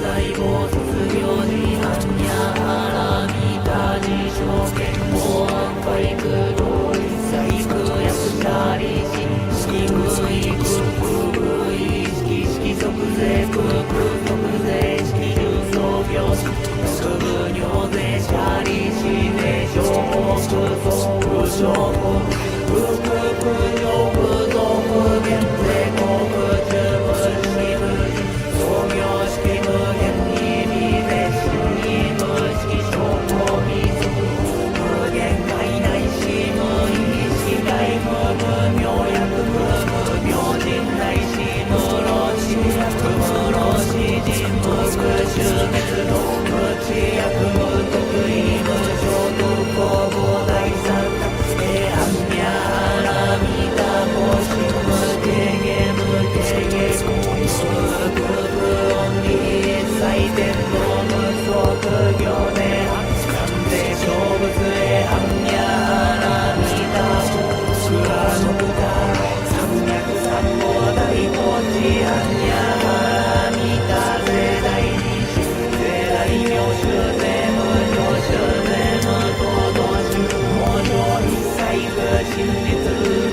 細胞卒業時半や腹見た自称言語案バイク同一細工役者理士肉意空空意識式即税空空即税式重創業式薬部尿税者理士税商法空総務商法空空上部増減税航空中部式部創業式無限意味税新意無式商法未足無限界内し無意識外無明薬無明人内し無老死薬無老死人無苦種滅動無知薬無得意無常特攻防大三角アンニャハラミタポシムテゲムテゲコンスクブオンリ祭天道無即行で完全勝物へアンニャハラミタポクラノクタ三脈三宝大統治アンニャハラミタ税大二種税大名種税無上種税無東道種無上一切不真実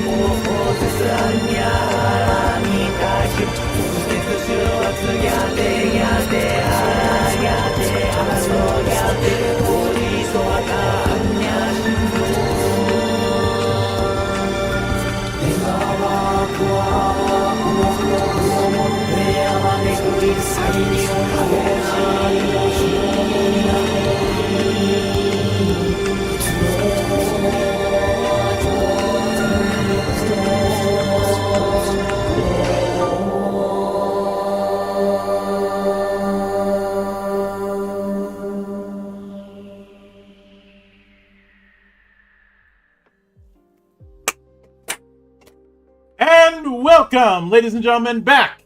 無法説アンニャハラミタ種説種圧ギャテギャテハラギャテハソギャテオリソワタアンニャシンドエガワクワクワクワクワモテヤマネクリサイニオカゴAnd welcome, ladies and gentlemen, back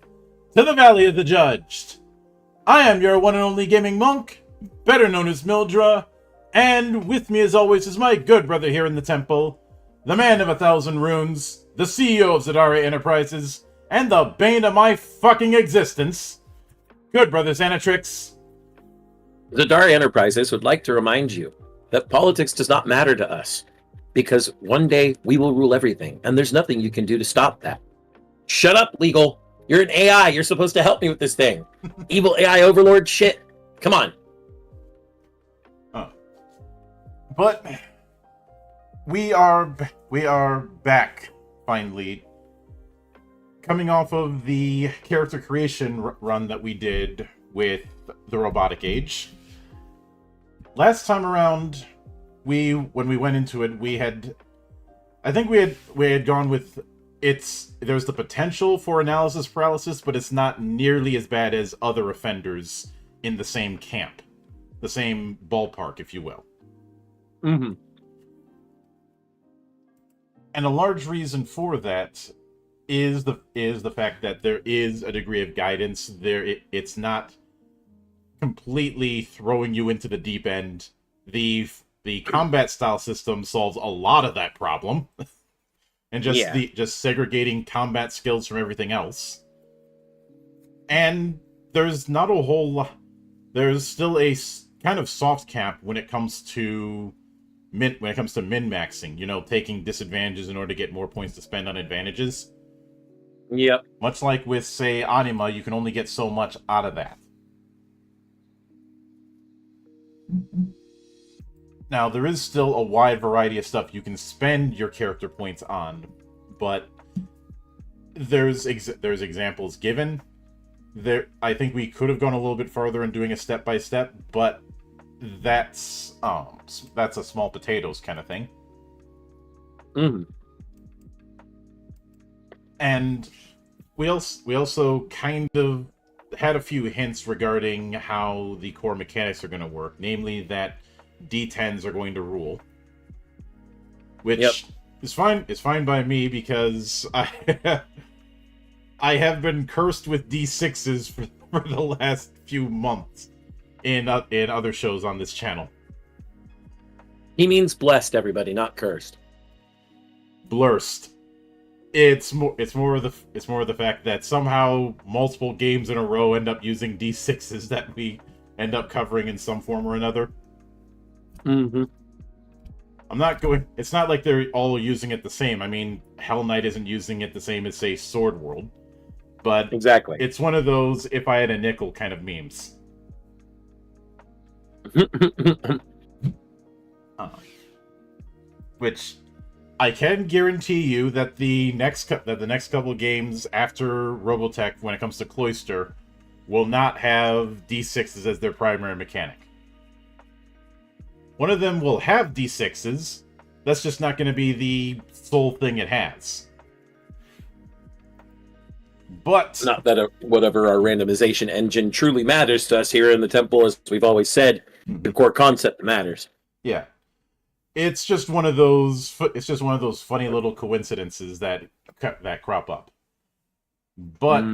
to the Valley of the Judged. I am your one and only gaming monk, better known as Mildra, and with me as always is my good brother here in the temple, the man of 1,000 runes, the CEO of Zadara Enterprises, and the bane of my fucking existence, good brother Xanatrix. Zadara Enterprises would like to remind you that politics does not matter to us, because one day we will rule everything, and there's nothing you can do to stop that. Shut up, legal. You're an AI. You're supposed to help me with this thing. Evil AI overlord shit. Come on. But we are back, finally. Coming off of the character creation run that we did with the Robotic Age. Last time around, when we went into it, we had gone with there's the potential for analysis paralysis, but it's not nearly as bad as other offenders in the same camp, the same ballpark, if you will. Mm-hmm. And a large reason for that is the fact that there is a degree of guidance there. It's not completely throwing you into the deep end. The combat style system solves a lot of that problem, and just segregating combat skills from everything else. And there's not a whole lot. There's still a kind of soft cap when it comes to min-maxing. You know, taking disadvantages in order to get more points to spend on advantages. Yep. Much like with, say, Anima, you can only get so much out of that. Now, there is still a wide variety of stuff you can spend your character points on, but there's examples given. I think we could have gone a little bit farther in doing a step-by-step, but that's a small potatoes kind of thing. Mm. And we also kind of had a few hints regarding how the core mechanics are going to work, namely that D10s are going to rule, which is fine. It's fine by me because I have been cursed with D6s for the last few months in other shows on this channel. He means blessed, everybody, not cursed. Blurst. It's more of the fact that somehow multiple games in a row end up using D6s that we end up covering in some form or another. Mm-hmm. It's not like they're all using it the same. I mean, Hell Knight isn't using it the same as, say, Sword World. But Exactly. it's one of those if I had a nickel kind of memes. Which I can guarantee you that the next couple of games after Robotech, when it comes to Cloister, will not have D6s as their primary mechanic. One of them will have D6s. That's just not going to be the sole thing it has. But not that whatever our randomization engine truly matters to us here in the temple, as we've always said, the core concept matters. Yeah, it's just one of those. It's just one of those funny little coincidences that crop up. But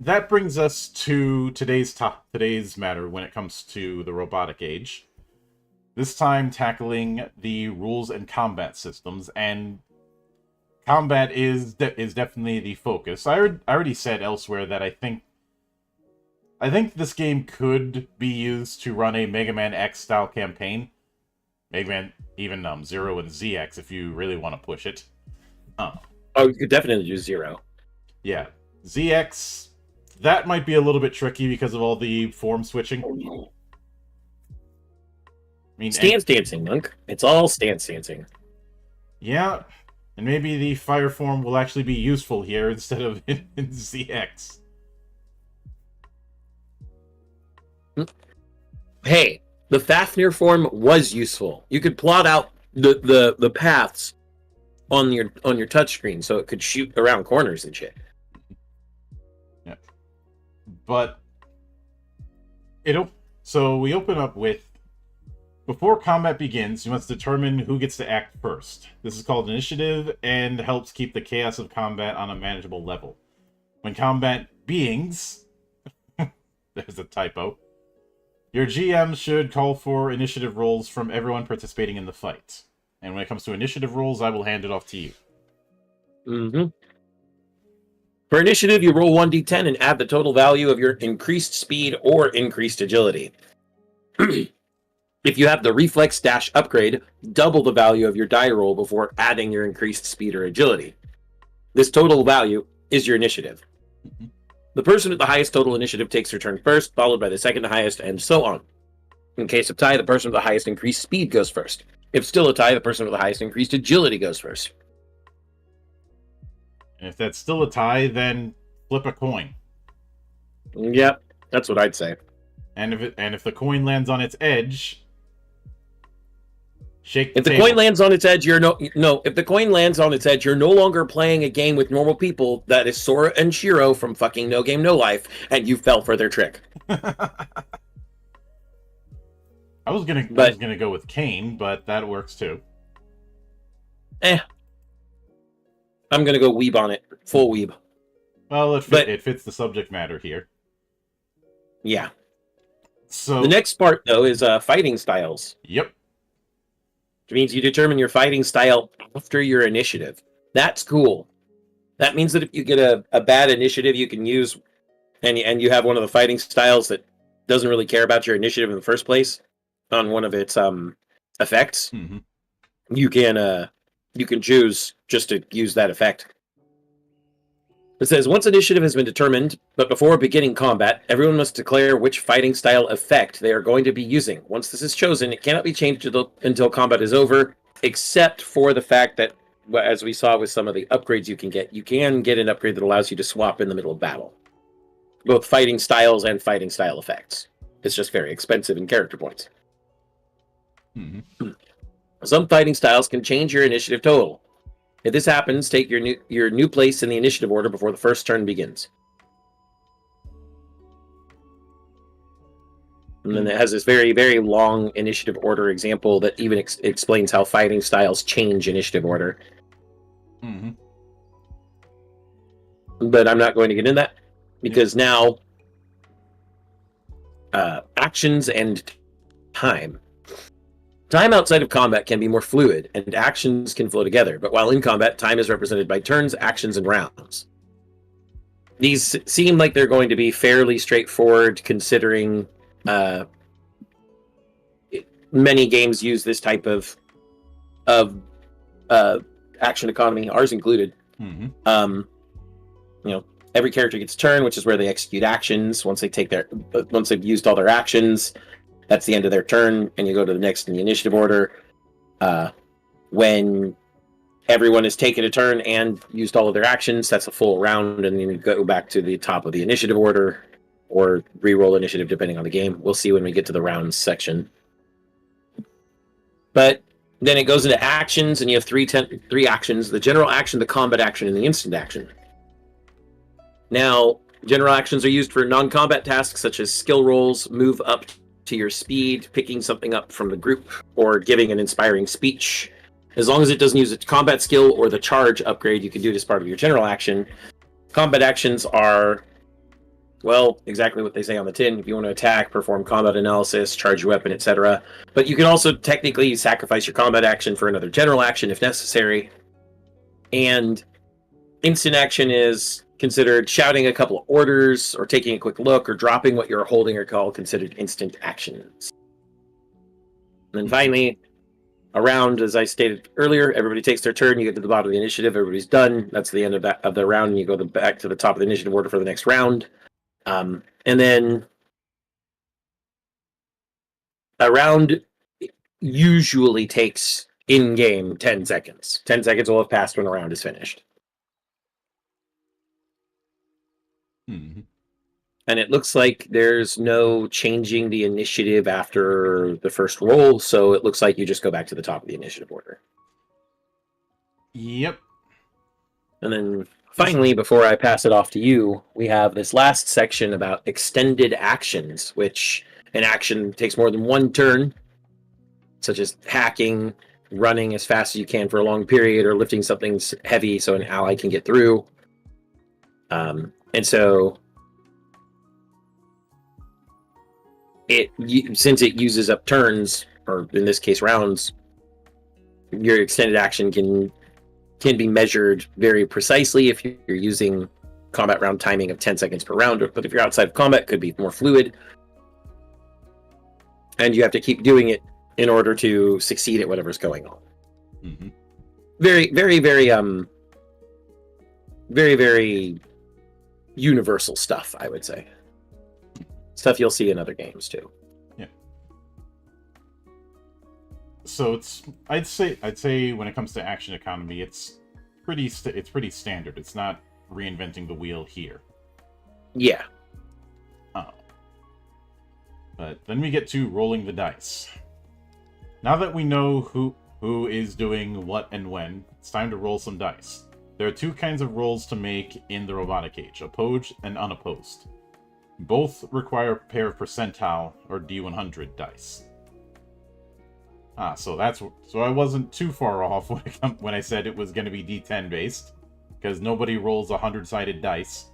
that brings us to today's matter when it comes to the robotic age. This time tackling the rules and combat systems, and combat is definitely the focus. I already said elsewhere that I think this game could be used to run a Mega Man X style campaign. Mega Man, even Zero and ZX if you really want to push it. Oh, you could definitely use Zero. Yeah. ZX, that might be a little bit tricky because of all the form switching. I mean, stance dancing, Monk. It's all stance dancing. Yeah. And maybe the fire form will actually be useful here instead of in ZX. Hey, the Fafnir form was useful. You could plot out the paths on your touchscreen so it could shoot around corners and shit. Yeah. But so we open up with, before combat begins, you must determine who gets to act first. This is called initiative and helps keep the chaos of combat on a manageable level. When combat beings, there's a typo, your GM should call for initiative rolls from everyone participating in the fight. And when it comes to initiative rolls, I will hand it off to you. Mm-hmm. For initiative, you roll 1d10 and add the total value of your increased speed or increased agility. If you have the reflex dash upgrade, double the value of your die roll before adding your increased speed or agility. This total value is your initiative. Mm-hmm. The person with the highest total initiative takes their turn first, followed by the second highest, and so on. In case of tie, the person with the highest increased speed goes first. If still a tie, the person with the highest increased agility goes first. And if that's still a tie, then flip a coin. Yep, that's what I'd say. And if the coin lands on its edge, shake the If the table. coin lands on its edge, if the coin lands on its edge, you're no longer playing a game with normal people. That is Sora and Shiro from fucking No Game No Life, and you fell for their trick. I was gonna go with Kane, but that works too. I'm gonna go weeb on it. Full weeb. Well, it fits the subject matter here. Yeah. So the next part, though, is fighting styles. Yep. Which means you determine your fighting style after your initiative. That's cool. That means that if you get a bad initiative you can use, and you have one of the fighting styles that doesn't really care about your initiative in the first place on one of its effects, mm-hmm. you can choose just to use that effect. It says, once initiative has been determined, but before beginning combat, everyone must declare which fighting style effect they are going to be using. Once this is chosen, it cannot be changed until combat is over, except for the fact that, as we saw with some of the upgrades you can get an upgrade that allows you to swap in the middle of battle. Both fighting styles and fighting style effects. It's just very expensive in character points. Mm-hmm. Some fighting styles can change your initiative total. If this happens, take your new place in the initiative order before the first turn begins. And then it has this very, very long initiative order example that even explains how fighting styles change initiative order. Mm-hmm. But I'm not going to get into that, because now actions and time. Time outside of combat can be more fluid, and actions can flow together. But while in combat, time is represented by turns, actions, and rounds. These seem like they're going to be fairly straightforward, considering many games use this type of action economy, ours included. Mm-hmm. Every character gets a turn, which is where they execute actions. Once they've used all their actions, that's the end of their turn, and you go to the next in the initiative order. When everyone has taken a turn and used all of their actions, that's a full round, and then you go back to the top of the initiative order, or re-roll initiative depending on the game. We'll see when we get to the rounds section. But then it goes into actions, and you have three actions: the general action, the combat action, and the instant action. Now, general actions are used for non-combat tasks such as skill rolls, move up to your speed, picking something up from the group, or giving an inspiring speech. As long as it doesn't use a combat skill or the charge upgrade, you can do it as part of your general action. Combat actions are, well, exactly what they say on the tin. If you want to attack, perform combat analysis, charge your weapon, etc. But you can also technically sacrifice your combat action for another general action if necessary. And instant action is considered shouting a couple of orders, or taking a quick look, or dropping what you're holding are called considered instant actions. And then finally, a round, as I stated earlier, everybody takes their turn, you get to the bottom of the initiative, everybody's done. That's the end of the round, and you go back to the top of the initiative order for the next round. And then a round usually takes in-game 10 seconds. 10 seconds will have passed when a round is finished. Mm-hmm. And it looks like there's no changing the initiative after the first roll, so it looks like you just go back to the top of the initiative order. Yep. And then finally, before I pass it off to you, we have this last section about extended actions, which an action takes more than one turn, such as hacking, running as fast as you can for a long period, or lifting something heavy so an ally can get through. And so since it uses up turns, or in this case rounds, your extended action can be measured very precisely if you're using combat round timing of 10 seconds per round, but if you're outside of combat, it could be more fluid. And you have to keep doing it in order to succeed at whatever's going on. Mm-hmm. Very, very, very, very, very universal stuff, I would say. Stuff you'll see in other games too. Yeah. So I'd say when it comes to action economy, it's pretty standard. It's not reinventing the wheel here. Yeah. But then we get to rolling the dice. Now that we know who is doing what and when, it's time to roll some dice. There are two kinds of rolls to make in the robotic age, opposed and unopposed. Both require a pair of percentile or D100 dice. So I wasn't too far off when I said it was going to be D10 based, because nobody rolls 100-sided dice.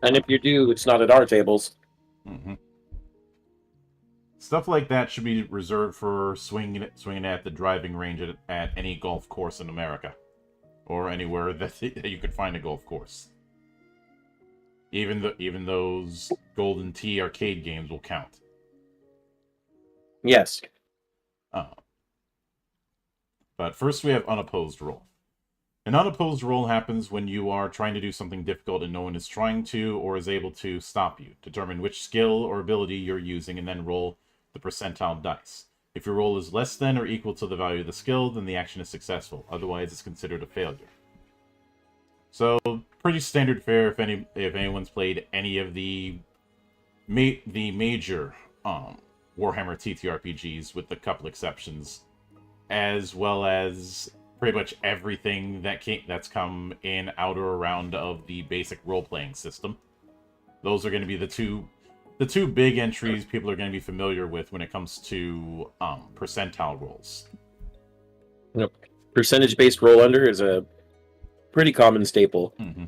And if you do, it's not at our tables. Mm-hmm. Stuff like that should be reserved for swinging at the driving range at any golf course in America, or anywhere that you could find a golf course. Even those Golden Tee arcade games will count. Yes. But first we have unopposed roll. An unopposed roll happens when you are trying to do something difficult and no one is trying to or is able to stop you. Determine which skill or ability you're using and then roll the percentile dice. If your roll is less than or equal to the value of the skill, then the action is successful. Otherwise, it's considered a failure. So, pretty standard fare if anyone's played any of the major Warhammer TTRPGs, with a couple exceptions, as well as pretty much everything that's come in out or around of the basic role-playing system. Those are going to be the two big entries people are going to be familiar with when it comes to percentile rolls. Yep. Percentage-based roll under is a pretty common staple. Mm-hmm.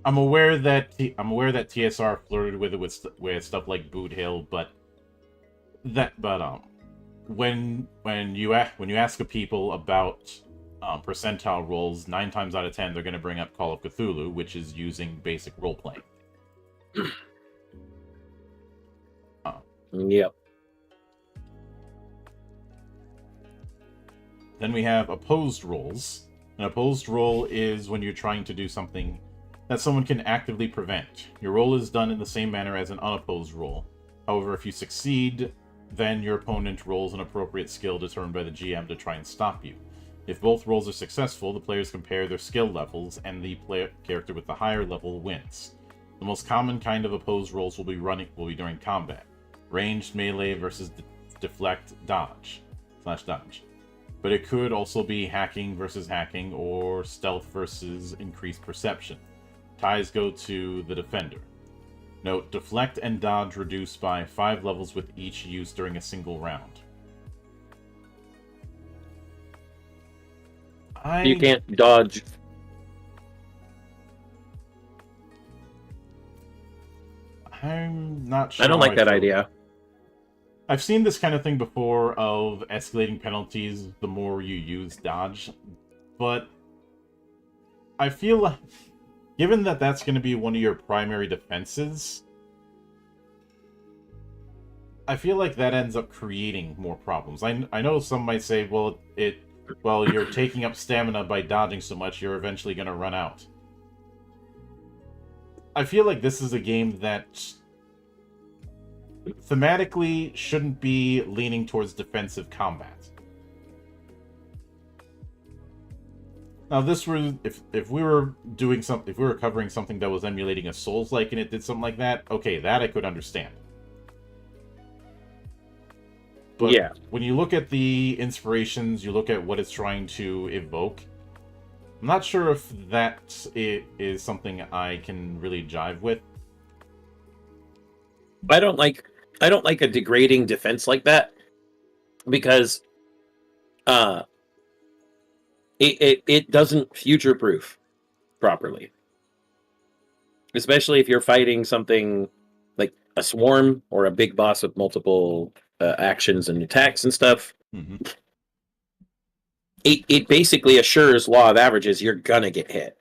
I'm aware that TSR flirted with it with stuff like Boot Hill, but when you ask a people about percentile rolls, 9 times out of 10 they're going to bring up Call of Cthulhu, which is using basic role playing. Yep. Then we have opposed roles. An opposed role is when you're trying to do something that someone can actively prevent. Your role is done in the same manner as an unopposed role. However, if you succeed, then your opponent rolls an appropriate skill determined by the GM to try and stop you. If both rolls are successful, the players compare their skill levels, and the character with the higher level wins. The most common kind of opposed rolls will be during combat. Ranged, melee versus deflect, dodge. But it could also be hacking versus hacking, or stealth versus increased perception. Ties go to the defender. Note, deflect and dodge reduce by 5 levels with each use during a single round. You can't dodge. I'm not sure. I don't like that idea. I've seen this kind of thing before of escalating penalties the more you use dodge, but I feel like, given that that's going to be one of your primary defenses, I feel like that ends up creating more problems. I know some might say, well, you're taking up stamina by dodging so much, you're eventually going to run out. I feel like this is a game that thematically shouldn't be leaning towards defensive combat. Now, if we were covering something that was emulating a Souls-like and it did something like that, okay, that I could understand. But yeah, when you look at the inspirations, you look at what it's trying to evoke, I'm not sure if that is something I can really jive with. I don't like a degrading defense like that, because it doesn't future-proof properly. Especially if you're fighting something like a swarm or a big boss with multiple actions and attacks and stuff. Mm-hmm. It basically assures law of averages you're gonna get hit.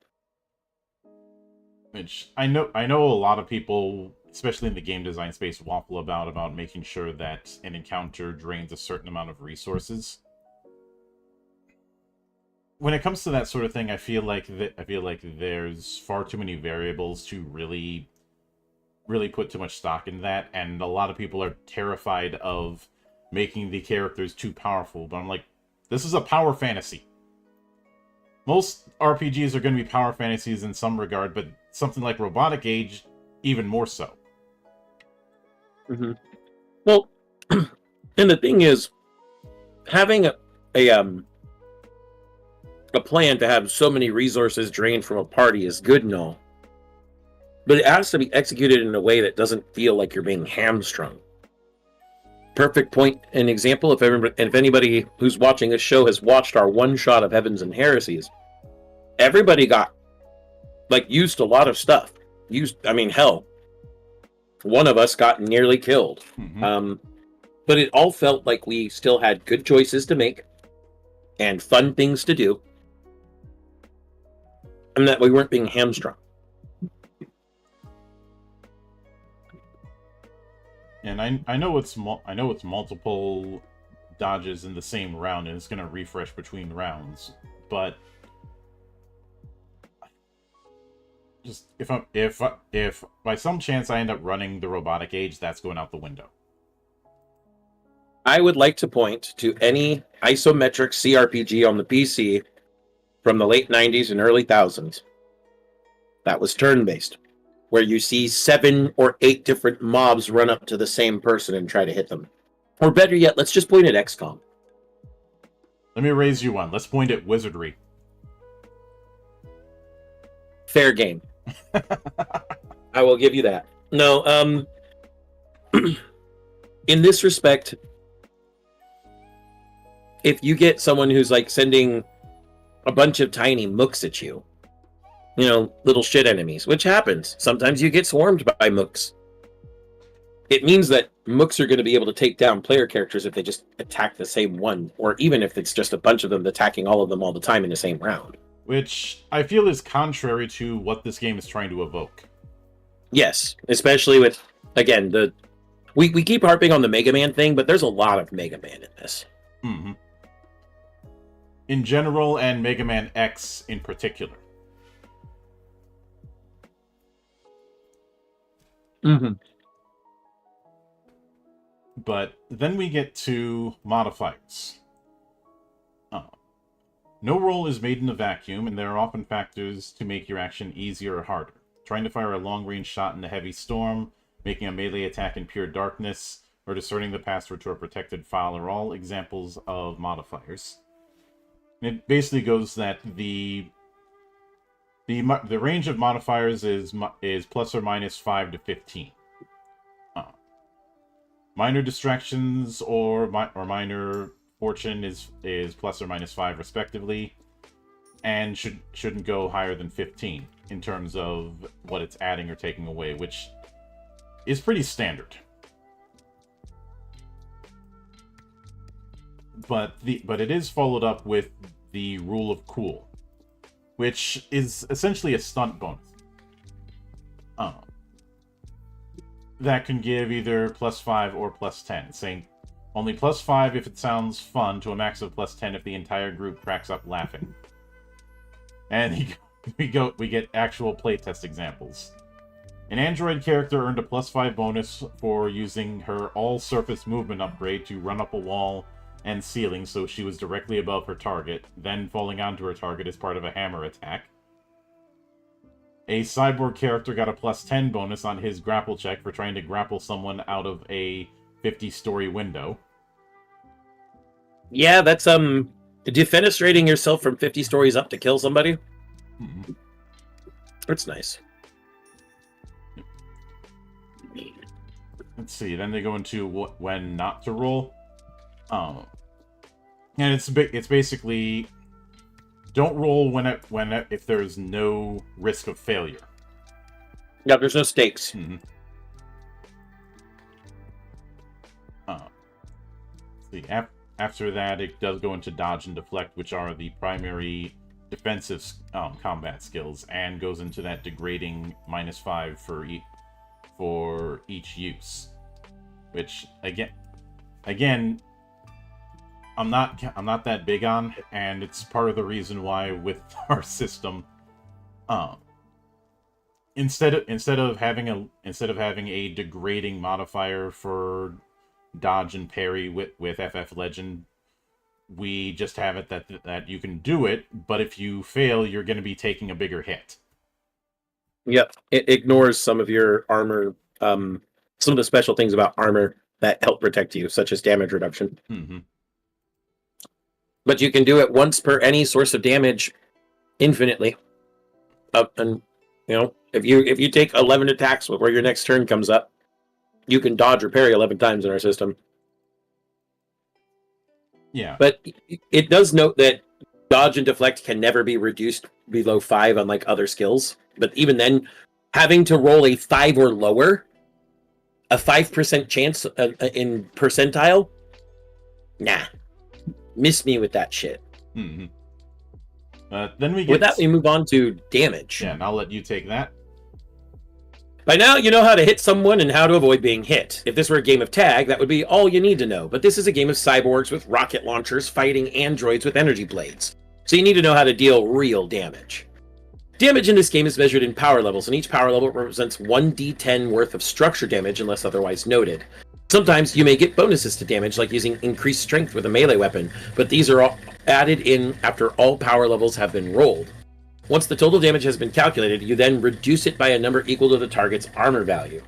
Which I know a lot of people, especially in the game design space, waffle about making sure that an encounter drains a certain amount of resources. When it comes to that sort of thing, I feel like there's far too many variables to really put too much stock in that, and a lot of people are terrified of making the characters too powerful. But I'm like, this is a power fantasy. Most RPGs are going to be power fantasies in some regard, but something like Robotic Age, even more so. Mm-hmm. Well, and the thing is, having a plan to have so many resources drained from a party is good and all, but it has to be executed in a way that doesn't feel like you're being hamstrung. Perfect point and example, if anybody who's watching this show has watched our one shot of Heavens and Heresies, everybody got used a lot of stuff. Hell, one of us got nearly killed. Mm-hmm. But it all felt like we still had good choices to make and fun things to do, and that we weren't being hamstrung. And I know it's multiple dodges in the same round, and it's going to refresh between rounds. But just if by some chance I end up running the Robotic Age, that's going out the window. I would like to point to any isometric CRPG on the PC from the late 90s and early 2000s that was turn-based, where you see 7 or 8 different mobs run up to the same person and try to hit them. Or better yet, let's just point at XCOM. Let me raise you one. Let's point at Wizardry. Fair game. I will give you that. No, in this respect, if you get someone who's sending a bunch of tiny mooks at you, little shit enemies, which happens. Sometimes you get swarmed by mooks. it means that mooks are going to be able to take down player characters if they just attack the same one, or even if it's just a bunch of them attacking all of them all the time in the same round. Which I feel is contrary to what this game is trying to evoke. Yes, especially with, again, we keep harping on the Mega Man thing, but there's a lot of Mega Man in this. Mm-hmm. In general, and Mega Man X in particular. Mm-hmm. But then we get to modifiers. No roll is made in a vacuum, and there are often factors to make your action easier or harder. Trying to fire a long-range shot in a heavy storm, making a melee attack in pure darkness, or discerning the password to a protected file are all examples of modifiers. It basically goes that the range of modifiers is plus or minus 5 to 15. Minor distractions or minor fortune is plus or minus 5 respectively, and shouldn't go higher than 15 in terms of what it's adding or taking away, which is pretty standard. But it is followed up with the rule of cool, which is essentially a stunt bonus. That can give either plus 5 or plus 10, saying only plus 5 if it sounds fun, to a max of plus 10 if the entire group cracks up laughing. And we get actual playtest examples. An android character earned a plus 5 bonus for using her all-surface movement upgrade to run up a wall and ceiling so she was directly above her target, then falling onto her target as part of a hammer attack. A cyborg character got a plus 10 bonus on his grapple check for trying to grapple someone out of a 50-story window. Yeah, that's defenestrating yourself from 50 stories up to kill somebody. Mm-hmm. That's nice. Let's see. Then they go into when not to roll. And it's basically don't roll if there's no risk of failure. Yeah, there's no stakes. Mm-hmm. See, after that, it does go into dodge and deflect, which are the primary defensive combat skills, and goes into that degrading minus 5 for each use. Which again, I'm not that big on, and it's part of the reason why with our system, instead of having a degrading modifier for dodge and parry with FF Legend, we just have it that you can do it, but if you fail, you're going to be taking a bigger hit. Yep, it ignores some of your armor, some of the special things about armor that help protect you, such as damage reduction. Mm-hmm. But you can do it once per any source of damage, infinitely. And if you take 11 attacks where your next turn comes up, you can dodge or parry 11 times in our system. Yeah. But it does note that dodge and deflect can never be reduced below 5, unlike other skills. But even then, having to roll a 5 or lower, a 5% chance in percentile, nah. Miss me with that shit. Mm-hmm. Then With that, we move on to damage. Yeah, and I'll let you take that. By now, you know how to hit someone and how to avoid being hit. If this were a game of tag, that would be all you need to know. But this is a game of cyborgs with rocket launchers fighting androids with energy blades. So you need to know how to deal real damage. Damage in this game is measured in power levels, and each power level represents 1d10 worth of structure damage unless otherwise noted. Sometimes you may get bonuses to damage, like using increased strength with a melee weapon, but these are all added in after all power levels have been rolled. Once the total damage has been calculated, you then reduce it by a number equal to the target's armor value.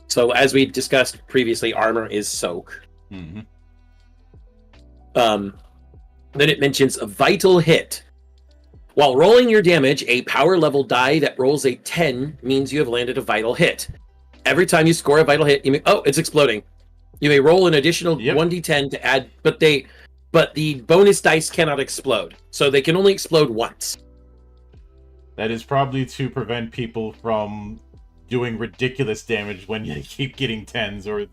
So, as we discussed previously, armor is soak. Mm-hmm. Then it mentions a vital hit. While rolling your damage, a power level die that rolls a 10 means you have landed a vital hit. Every time you score a vital hit, it's exploding. You may roll an additional 1d10 to add, but the bonus dice cannot explode, so they can only explode once. That is probably to prevent people from doing ridiculous damage when you keep getting 10s,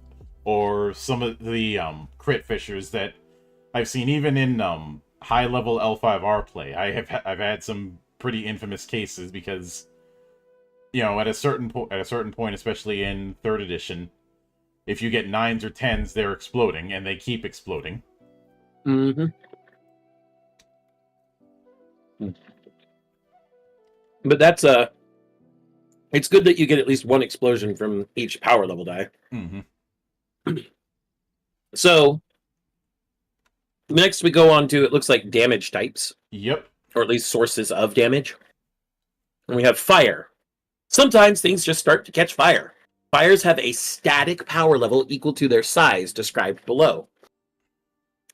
or some of the crit fishers that I've seen even in high level L5R play. I've had some pretty infamous cases because, at a certain point, especially in 3rd edition, if you get 9s or 10s, they're exploding, and they keep exploding. Mm-hmm. But that's it's good that you get at least one explosion from each power level die. Mm-hmm. So next we go on to, it looks like, damage types. Yep. Or at least sources of damage. And we have fire. Sometimes things just start to catch fire. Fires have a static power level equal to their size, described below.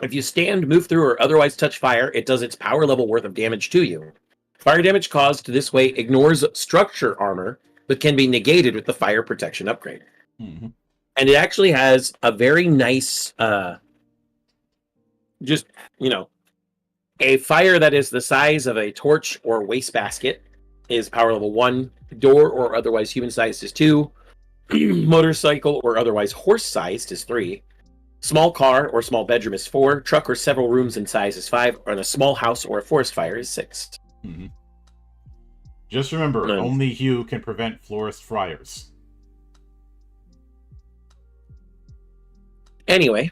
If you stand, move through, or otherwise touch fire, it does its power level worth of damage to you. Fire damage caused this way ignores structure armor, but can be negated with the fire protection upgrade. Mm-hmm. And it actually has a very nice, a fire that is the size of a torch or wastebasket is power level 1. Door or otherwise human-sized is 2. Motorcycle or otherwise horse-sized is 3. Small car or small bedroom is 4. Truck or several rooms in size is 5. And a small house or a forest fire is 6. Mm-hmm. Just remember, only Hugh can prevent florist friars. Anyway.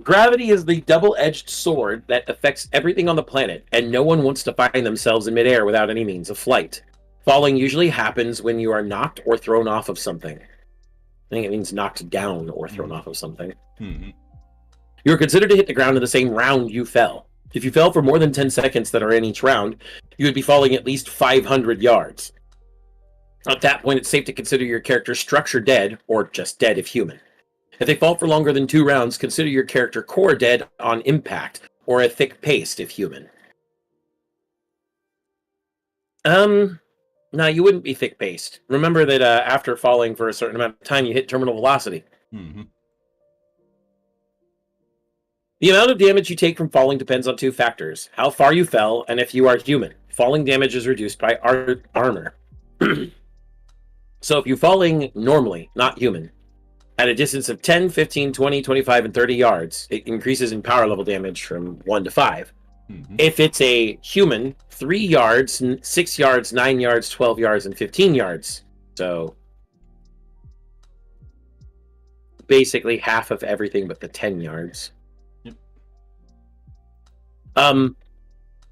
Gravity is the double-edged sword that affects everything on the planet, and no one wants to find themselves in midair without any means of flight. Falling usually happens when you are knocked or thrown off of something. I think it means knocked down or thrown off of something. Mm-hmm. You are considered to hit the ground in the same round you fell. If you fell for more than 10 seconds that are in each round, you would be falling at least 500 yards. At that point, it's safe to consider your character structure dead, or just dead if human. If they fall for longer than 2 rounds, consider your character core dead on impact, or a thick paste if human. No, you wouldn't be thick paste. Remember that after falling for a certain amount of time, you hit terminal velocity. Mm-hmm. The amount of damage you take from falling depends on 2 factors: how far you fell, and if you are human. Falling damage is reduced by armor. So if you're falling normally, not human, at a distance of 10, 15, 20, 25, and 30 yards, it increases in power level damage from 1 to 5. Mm-hmm. If it's a human, 3 yards, 6 yards, 9 yards, 12 yards, and 15 yards. So basically half of everything but the 10 yards. Yep.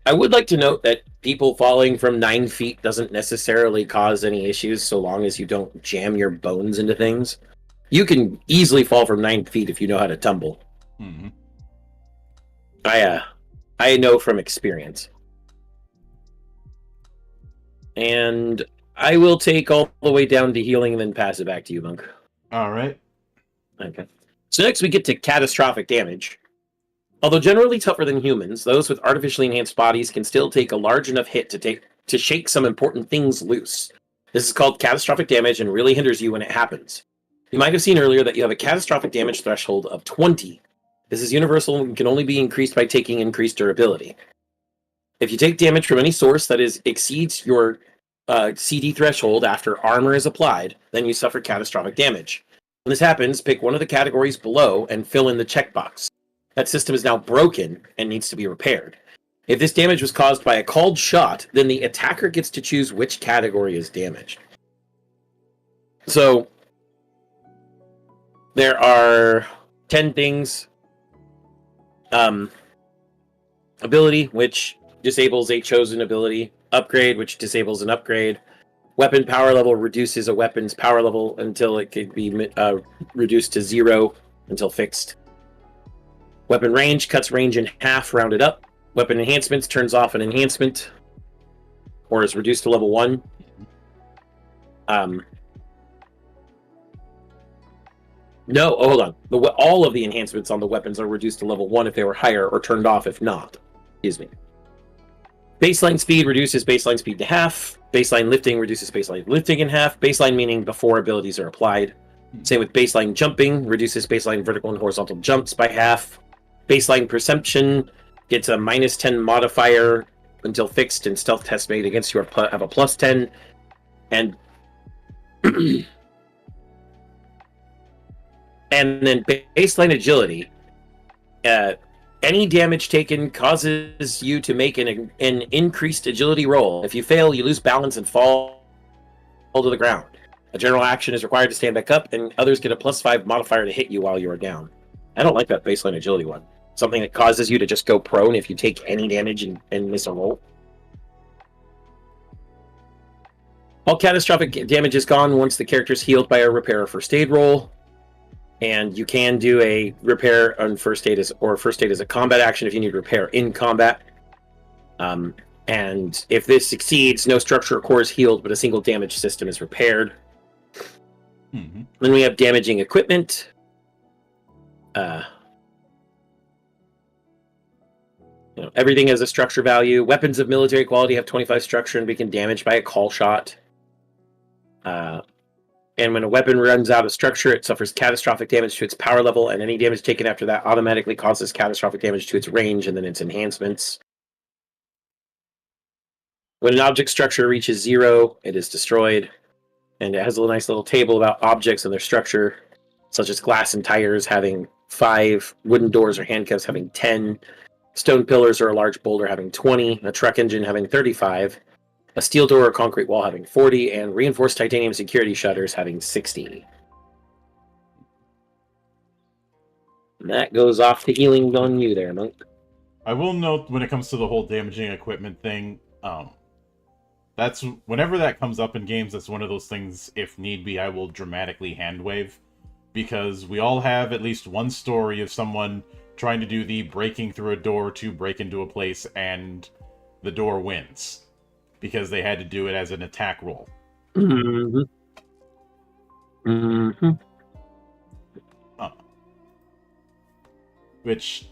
I would like to note that people falling from 9 feet doesn't necessarily cause any issues so long as you don't jam your bones into things. You can easily fall from 9 feet if you know how to tumble. Mm-hmm. I know from experience. And I will take all the way down to healing and then pass it back to you, Monk. All right. Okay. So next we get to catastrophic damage. Although generally tougher than humans, those with artificially enhanced bodies can still take a large enough hit to shake some important things loose. This is called catastrophic damage and really hinders you when it happens. You might have seen earlier that you have a catastrophic damage threshold of 20. This is universal and can only be increased by taking increased durability. If you take damage from any source that exceeds your CD threshold after armor is applied, then you suffer catastrophic damage. When this happens, pick one of the categories below and fill in the checkbox. That system is now broken and needs to be repaired. If this damage was caused by a called shot, then the attacker gets to choose which category is damaged. So there are 10 things. Ability, which disables a chosen ability. Upgrade, which disables an upgrade. Weapon power level reduces a weapon's power level until it could be reduced to 0 until fixed. Weapon range cuts range in half, rounded up. Weapon enhancements turns off an enhancement or is reduced to level 1. No, hold on. All of the enhancements on the weapons are reduced to level 1 if they were higher, or turned off if not. Excuse me. Baseline speed reduces baseline speed to half. Baseline lifting reduces baseline lifting in half. Baseline meaning before abilities are applied. Same with baseline jumping, reduces baseline vertical and horizontal jumps by half. Baseline perception gets a -10 modifier until fixed, and stealth tests made against you have a +10. And And then baseline agility. Any damage taken causes you to make an increased agility roll. If you fail, you lose balance and fall to the ground. A general action is required to stand back up, and others get a +5 modifier to hit you while you are down. I don't like that baseline agility one. Something that causes you to just go prone if you take any damage and miss a roll. All catastrophic damage is gone once the character is healed by a repair or first aid roll. And you can do a repair on first aid as a combat action if you need repair in combat. And if this succeeds, no structure or core is healed, but a single damage system is repaired. Mm-hmm. Then we have damaging equipment. Everything has a structure value. Weapons of military quality have 25 structure and become damaged by a call shot. And when a weapon runs out of structure, it suffers catastrophic damage to its power level, and any damage taken after that automatically causes catastrophic damage to its range and then its enhancements. When an object structure reaches 0, it is destroyed. And it has a nice little table about objects and their structure, such as glass and tires having 5, wooden doors or handcuffs having 10, stone pillars or a large boulder having 20, a truck engine having 35, a steel door or concrete wall having 40, and reinforced titanium security shutters having 60. And that goes off to healing on you there, Monk. I will note when it comes to the whole damaging equipment thing, that's whenever that comes up in games, that's one of those things, if need be, I will dramatically hand wave. Because we all have at least one story of someone trying to do the breaking through a door to break into a place and the door wins. Because they had to do it as an attack roll. Mm-hmm. Mm-hmm. Which,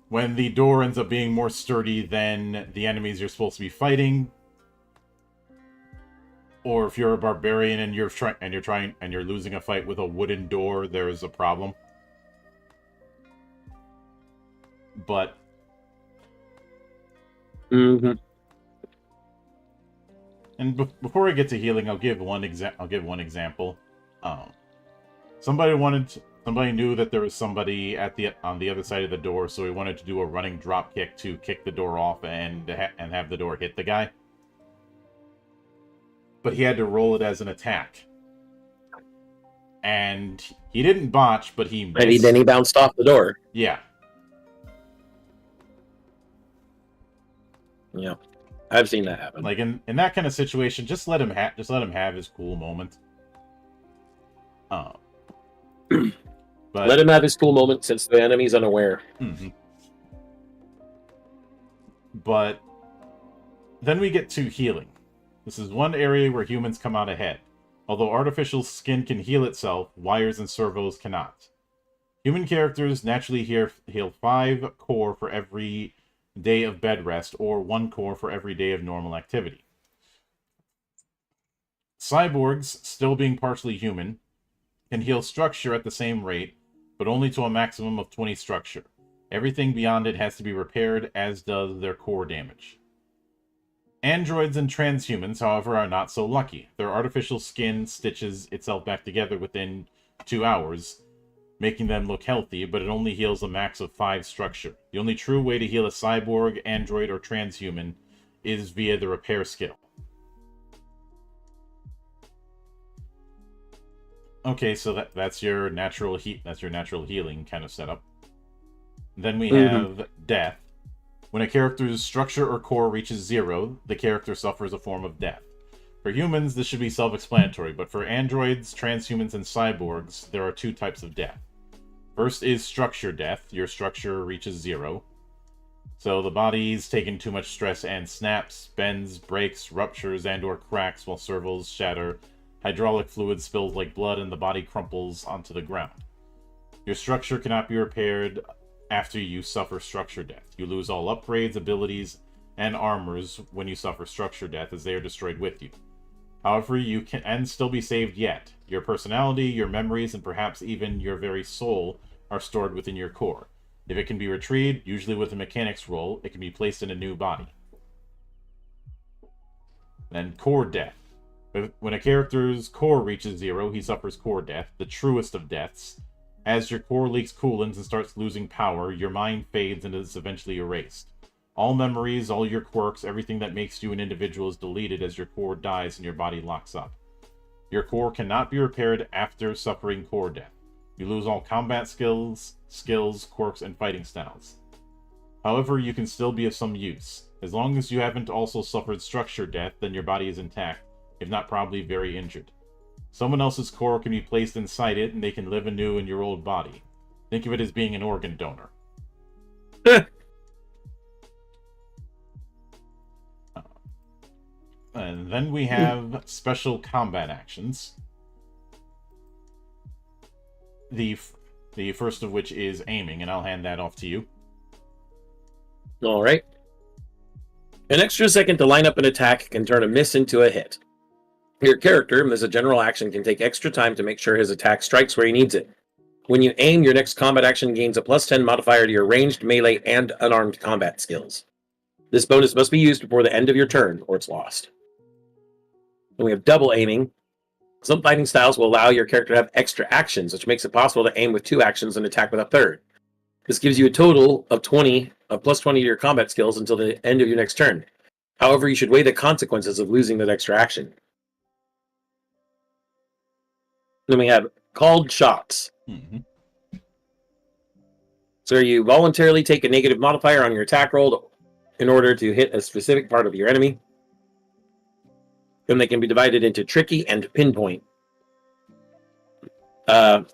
when the door ends up being more sturdy than the enemies you're supposed to be fighting, or if you're a barbarian and you're losing a fight with a wooden door, there is a problem. But. Mm-hmm. And before I get to healing, I'll give one example. Somebody knew that there was somebody on the other side of the door, so he wanted to do a running drop kick to kick the door off and have the door hit the guy. But he had to roll it as an attack, and he didn't botch, but he missed. And then he bounced off the door. Yeah. Yeah. I've seen that happen. Like in that kind of situation, just let him have his cool moment. But let him have his cool moment since the enemy's unaware. Mm-hmm. But then we get to healing. This is one area where humans come out ahead. Although artificial skin can heal itself, wires and servos cannot. Human characters naturally heal 5 core for every day of bed rest, or 1 core for every day of normal activity. Cyborgs, still being partially human, can heal structure at the same rate, but only to a maximum of 20 structure. Everything beyond it has to be repaired, as does their core damage. Androids and transhumans, however, are not so lucky. Their artificial skin stitches itself back together within 2 hours, making them look healthy, but it only heals a max of 5 structure. The only true way to heal a cyborg, android, or transhuman is via the repair skill. Okay, so that's your natural healing kind of setup. Then we have death. When a character's structure or core reaches 0, the character suffers a form of death. For humans, this should be self-explanatory, but for androids, transhumans, and cyborgs, there are 2 types of death. First is structure death. Your structure reaches 0. So the body's taken too much stress and snaps, bends, breaks, ruptures, and or cracks while servos shatter, hydraulic fluid spills like blood, and the body crumples onto the ground. Your structure cannot be repaired after you suffer structure death. You lose all upgrades, abilities, and armors when you suffer structure death, as they are destroyed with you. However, you can still be saved yet. Your personality, your memories, and perhaps even your very soul are stored within your core. If it can be retrieved, usually with a mechanics roll, it can be placed in a new body. Then core death. When a character's core reaches 0, he suffers core death, the truest of deaths. As your core leaks coolants and starts losing power, your mind fades and is eventually erased. All memories, all your quirks, everything that makes you an individual is deleted as your core dies and your body locks up. Your core cannot be repaired after suffering core death. You lose all combat skills, quirks, and fighting styles. However, you can still be of some use. As long as you haven't also suffered structure death, then your body is intact, if not probably very injured. Someone else's core can be placed inside it, and they can live anew in your old body. Think of it as being an organ donor. And then we have special combat actions. The first of which is aiming, and I'll hand that off to you. All right. An extra second to line up an attack can turn a miss into a hit. Your character, as a general action, can take extra time to make sure his attack strikes where he needs it. When you aim, your next combat action gains a +10 modifier to your ranged, melee, and unarmed combat skills. This bonus must be used before the end of your turn, or it's lost. Then we have double aiming. Some fighting styles will allow your character to have extra actions, which makes it possible to aim with 2 actions and attack with a third. This gives you a total of +20 to your combat skills until the end of your next turn. However, you should weigh the consequences of losing that extra action. Then we have called shots. Mm-hmm. So you voluntarily take a negative modifier on your attack roll in order to hit a specific part of your enemy. Then they can be divided into tricky and pinpoint. And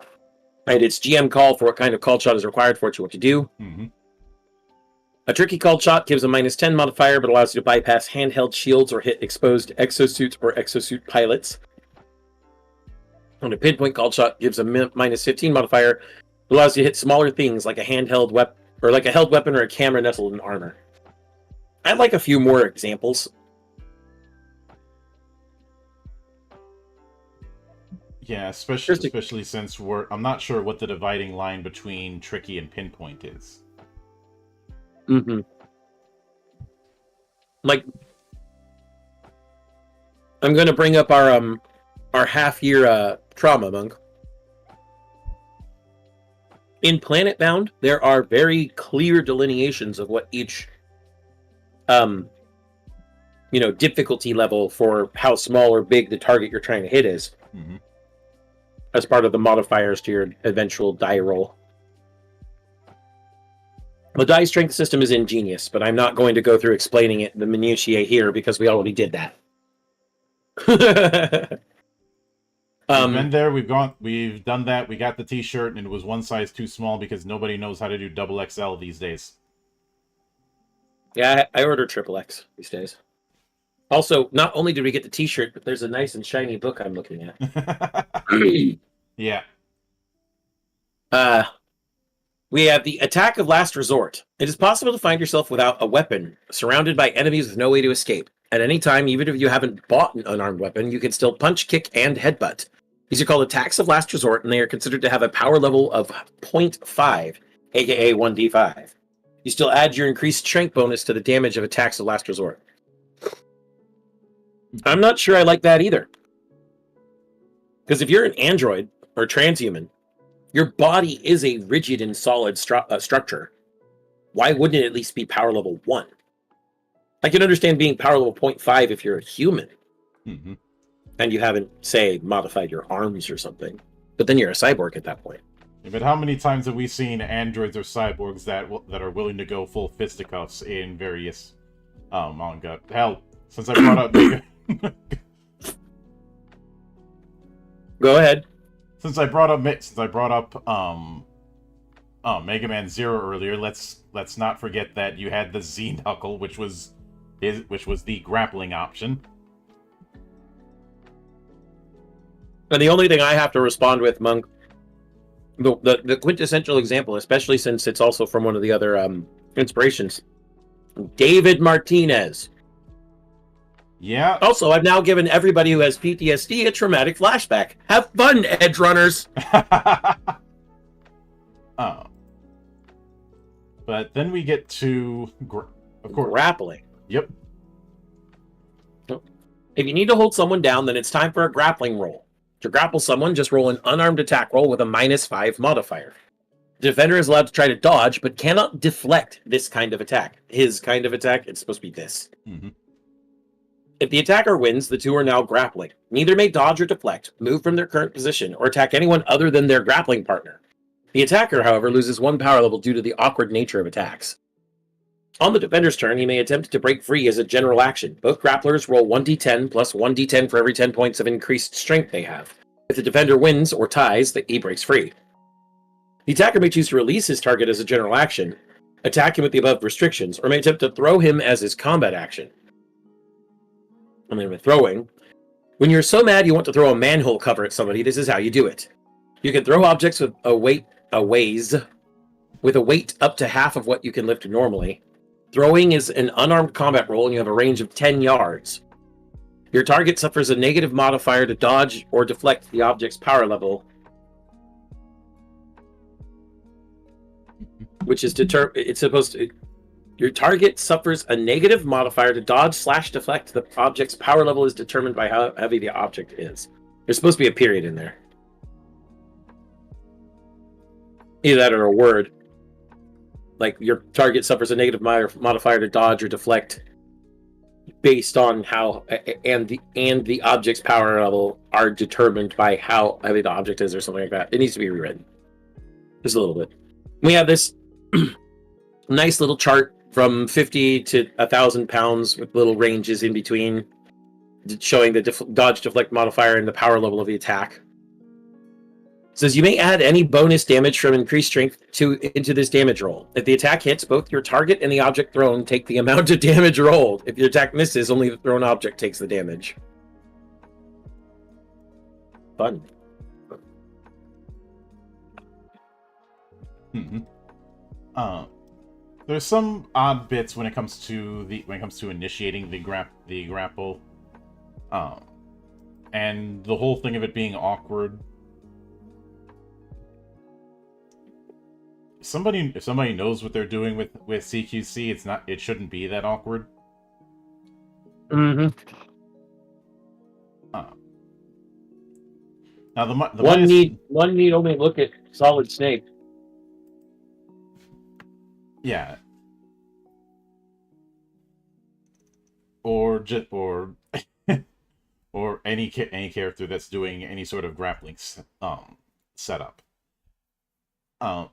it's GM call for what kind of called shot is required for it to what to do. Mm-hmm. A tricky called shot gives a -10 modifier, but allows you to bypass handheld shields or hit exposed exosuits or exosuit pilots. And a pinpoint called shot gives a -15 modifier, but allows you to hit smaller things like a handheld weapon, or like a held weapon or a camera nestled in armor. I'd like a few more examples. Yeah, especially since I'm not sure what the dividing line between tricky and pinpoint is. Mm-hmm. Like, I'm going to bring up our half-year trauma monk. In Planetbound, there are very clear delineations of what each, difficulty level for how small or big the target you're trying to hit is. Mm-hmm. As part of the modifiers to your eventual die roll. The die strength system is ingenious, but I'm not going to go through explaining it in the minutiae here because we already did that. We've been there, we've done that, we got the t-shirt, and it was one size too small because nobody knows how to do XXL these days. Yeah, I order XXX these days. Also, not only did we get the t-shirt, but there's a nice and shiny book I'm looking at. Yeah. We have the Attack of Last Resort. It is possible to find yourself without a weapon, surrounded by enemies with no way to escape. At any time, even if you haven't bought an unarmed weapon, you can still punch, kick, and headbutt. These are called Attacks of Last Resort, and they are considered to have a power level of 0.5, aka 1d5. You still add your increased strength bonus to the damage of Attacks of Last Resort. I'm not sure I like that either. Because if you're an android or transhuman, your body is a rigid and solid structure. Why wouldn't it at least be power level 1? I can understand being power level 0.5 if you're a human. Mm-hmm. And you haven't, say, modified your arms or something. But then you're a cyborg at that point. Yeah, but how many times have we seen androids or cyborgs that are willing to go full fisticuffs in various manga? Hell, since I brought up Go ahead. Since I brought up Mega Man Zero earlier, let's not forget that you had the Z Knuckle, which was the grappling option. And the only thing I have to respond with, Monk, the quintessential example, especially since it's also from one of the other inspirations, David Martinez. Yeah. Also, I've now given everybody who has PTSD a traumatic flashback. Have fun, Edge Runners! Oh. But then we get to, of course, grappling. Yep. If you need to hold someone down, then it's time for a grappling roll. To grapple someone, just roll an unarmed attack roll with a -5 modifier. The defender is allowed to try to dodge, but cannot deflect this kind of attack. His kind of attack, it's supposed to be this. Mm-hmm. If the attacker wins, the two are now grappling. Neither may dodge or deflect, move from their current position, or attack anyone other than their grappling partner. The attacker, however, loses 1 power level due to the awkward nature of attacks. On the defender's turn, he may attempt to break free as a general action. Both grapplers roll 1d10 plus 1d10 for every 10 points of increased strength they have. If the defender wins or ties, he breaks free. The attacker may choose to release his target as a general action, attack him with the above restrictions, or may attempt to throw him as his combat action. I mean, with throwing, when you're so mad you want to throw a manhole cover at somebody, this is how you do it. You can throw objects with a weight up to half of what you can lift normally. Throwing is an unarmed combat roll, and you have a range of 10 yards. Your target suffers a negative modifier to dodge or deflect the object's power level, which is it's supposed to. Your target suffers a negative modifier to dodge/deflect. The object's power level is determined by how heavy the object is. There's supposed to be a period in there. Either that or a word. Like, your target suffers a negative modifier to dodge or deflect based on how and the object's power level are determined by how heavy the object is, or something like that. It needs to be rewritten just a little bit. We have this nice little chart from 50 to 1,000 pounds with little ranges in between, showing the dodge deflect modifier and the power level of the attack. It says you may add any bonus damage from increased strength into this damage roll. If the attack hits, both your target and the object thrown take the amount of damage rolled. If your attack misses, only the thrown object takes the damage. Fun. Mm-hmm. There's some odd bits when it comes to initiating the grapple, and the whole thing of it being awkward. If somebody knows what they're doing with CQC, it shouldn't be that awkward. Mm-hmm. Now the one need only look at Solid Snake. Yeah. Or or any character that's doing any sort of grappling setup. Or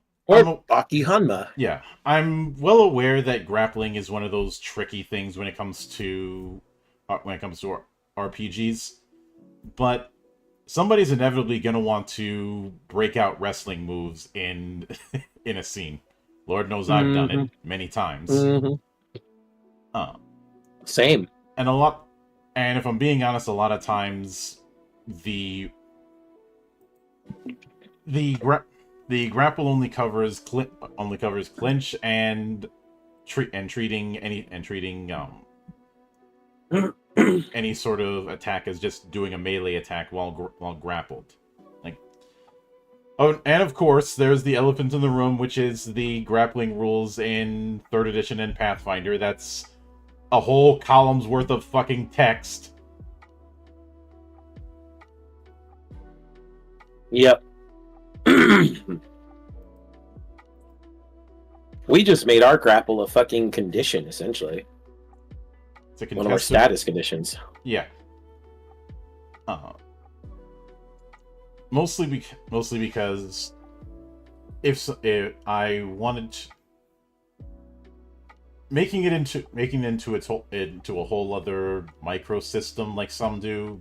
Baki Hanma. Yeah, I'm well aware that grappling is one of those tricky things when it comes to RPGs, but somebody's inevitably gonna want to break out wrestling moves in in a scene. Lord knows I've done it many times. Same. And if I'm being honest, a lot of times the grapple only covers clinch and treating any sort of attack as just doing a melee attack while grappled. Oh, and of course, there's the elephant in the room, which is the grappling rules in 3rd edition and Pathfinder. That's a whole column's worth of fucking text. Yep. We just made our grapple a fucking condition, essentially. It's one of our status conditions. Yeah. Mostly because if I wanted making it into a whole other microsystem like some do,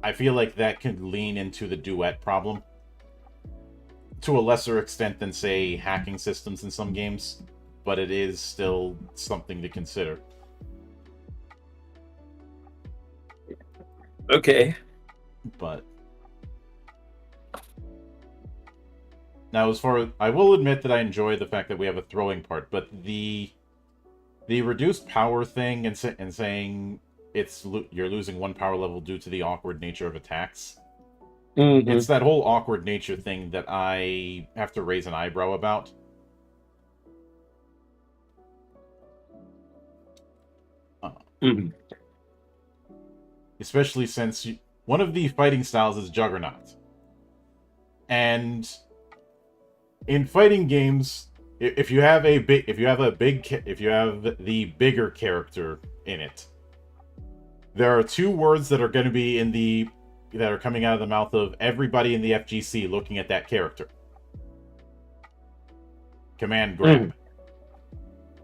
I feel like that can lean into the duet problem to a lesser extent than, say, hacking systems in some games, but it is still something to consider. Okay. But now, I will admit that I enjoy the fact that we have a throwing part, but the reduced power thing and saying you're losing 1 power level due to the awkward nature of attacks. Mm-hmm. It's that whole awkward nature thing that I have to raise an eyebrow about. especially since one of the fighting styles is Juggernaut. And in fighting games, if you have the bigger character in it, there are two words that are going to be that are coming out of the mouth of everybody in the FGC looking at that character. Command grab.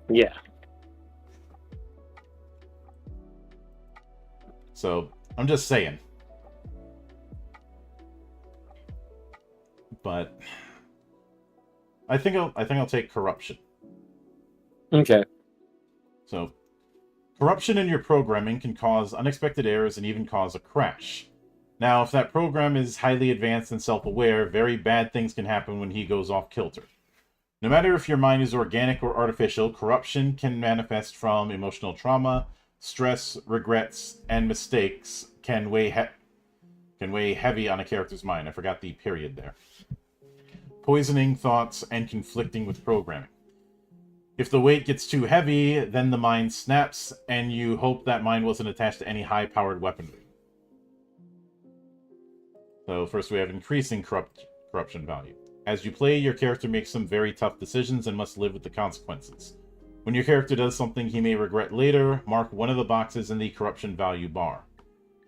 Yeah. So I'm just saying. But I think I'll take corruption. Okay. So corruption in your programming can cause unexpected errors and even cause a crash. Now, if that program is highly advanced and self-aware, very bad things can happen when he goes off kilter. No matter if your mind is organic or artificial, corruption can manifest from emotional trauma, stress, regrets, and mistakes can weigh heavy on a character's mind. I forgot the period there. Poisoning thoughts and conflicting with programming. If the weight gets too heavy, then the mind snaps, and you hope that mind wasn't attached to any high-powered weaponry. So first we have increasing corruption value. As you play, your character makes some very tough decisions and must live with the consequences. When your character does something he may regret later, mark one of the boxes in the corruption value bar.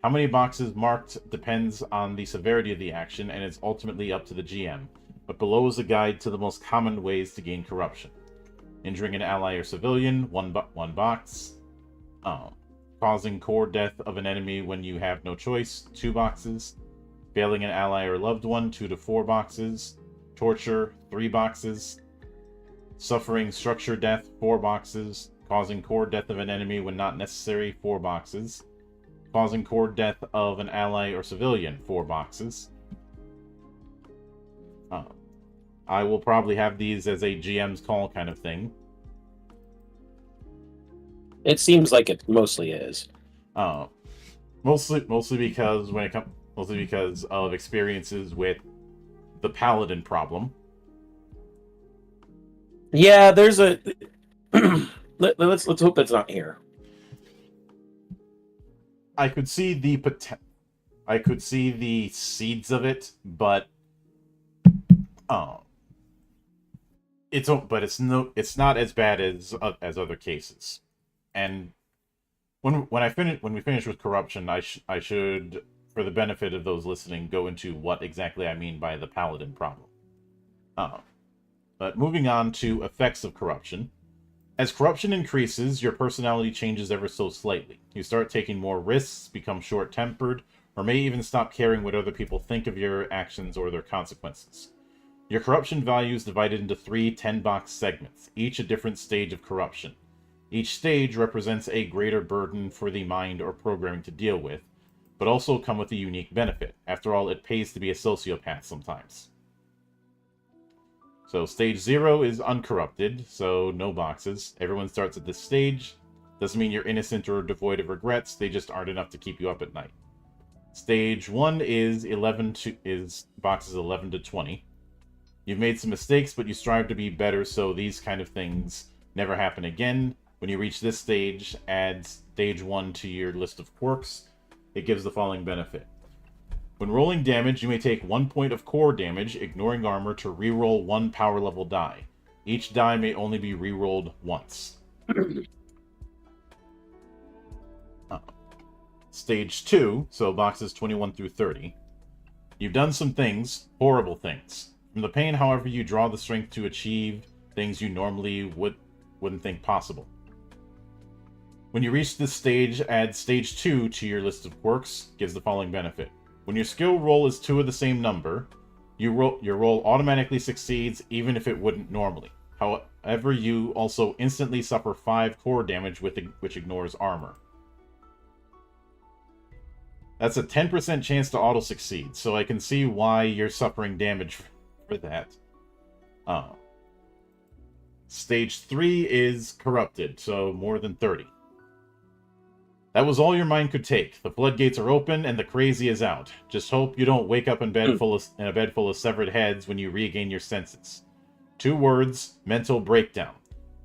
How many boxes marked depends on the severity of the action and is ultimately up to the GM, but below is a guide to the most common ways to gain corruption. Injuring an ally or civilian, one box. Causing core death of an enemy when you have no choice, 2 boxes. Failing an ally or loved one, 2 to 4 boxes. Torture, 3 boxes. Suffering structure death, 4 boxes. Causing core death of an enemy when not necessary, 4 boxes. Causing core death of an ally or civilian, 4 boxes. I will probably have these as a GM's call kind of thing. It seems like it mostly is. Mostly because of experiences with the paladin problem. Yeah, there's a. let's hope that's not here. I could see the seeds of it, but it's not as bad as other cases. And when we finish with corruption, I should, for the benefit of those listening, go into what exactly I mean by the paladin problem. But moving on to effects of corruption. As corruption increases, your personality changes ever so slightly. You start taking more risks, become short-tempered, or may even stop caring what other people think of your actions or their consequences. Your corruption value is divided into 3 10-box segments, each a different stage of corruption. Each stage represents a greater burden for the mind or programming to deal with, but also come with a unique benefit. After all, it pays to be a sociopath sometimes. So stage 0 is uncorrupted, so no boxes. Everyone starts at this stage. Doesn't mean you're innocent or devoid of regrets, they just aren't enough to keep you up at night. Stage 1 is boxes 11 to 20. You've made some mistakes, but you strive to be better, so these kind of things never happen again. When you reach this stage, add stage 1 to your list of quirks. It gives the following benefit. When rolling damage, you may take 1 point of core damage, ignoring armor, to reroll 1 power level die. Each die may only be rerolled once. Stage 2, so boxes 21 through 30. You've done some things, horrible things. From the pain, however, you draw the strength to achieve things you normally wouldn't think possible. When you reach this stage, add stage 2 to your list of quirks. Gives the following benefit. When your skill roll is 2 of the same number, your roll automatically succeeds even if it wouldn't normally. However, you also instantly suffer 5 core damage which ignores armor. That's a 10% chance to auto-succeed, so I can see why you're suffering damage for that. Stage 3 is corrupted, so more than 30. That was all your mind could take. The floodgates are open and the crazy is out. Just hope you don't wake up in a bed full of severed heads when you regain your senses. 2 words, mental breakdown.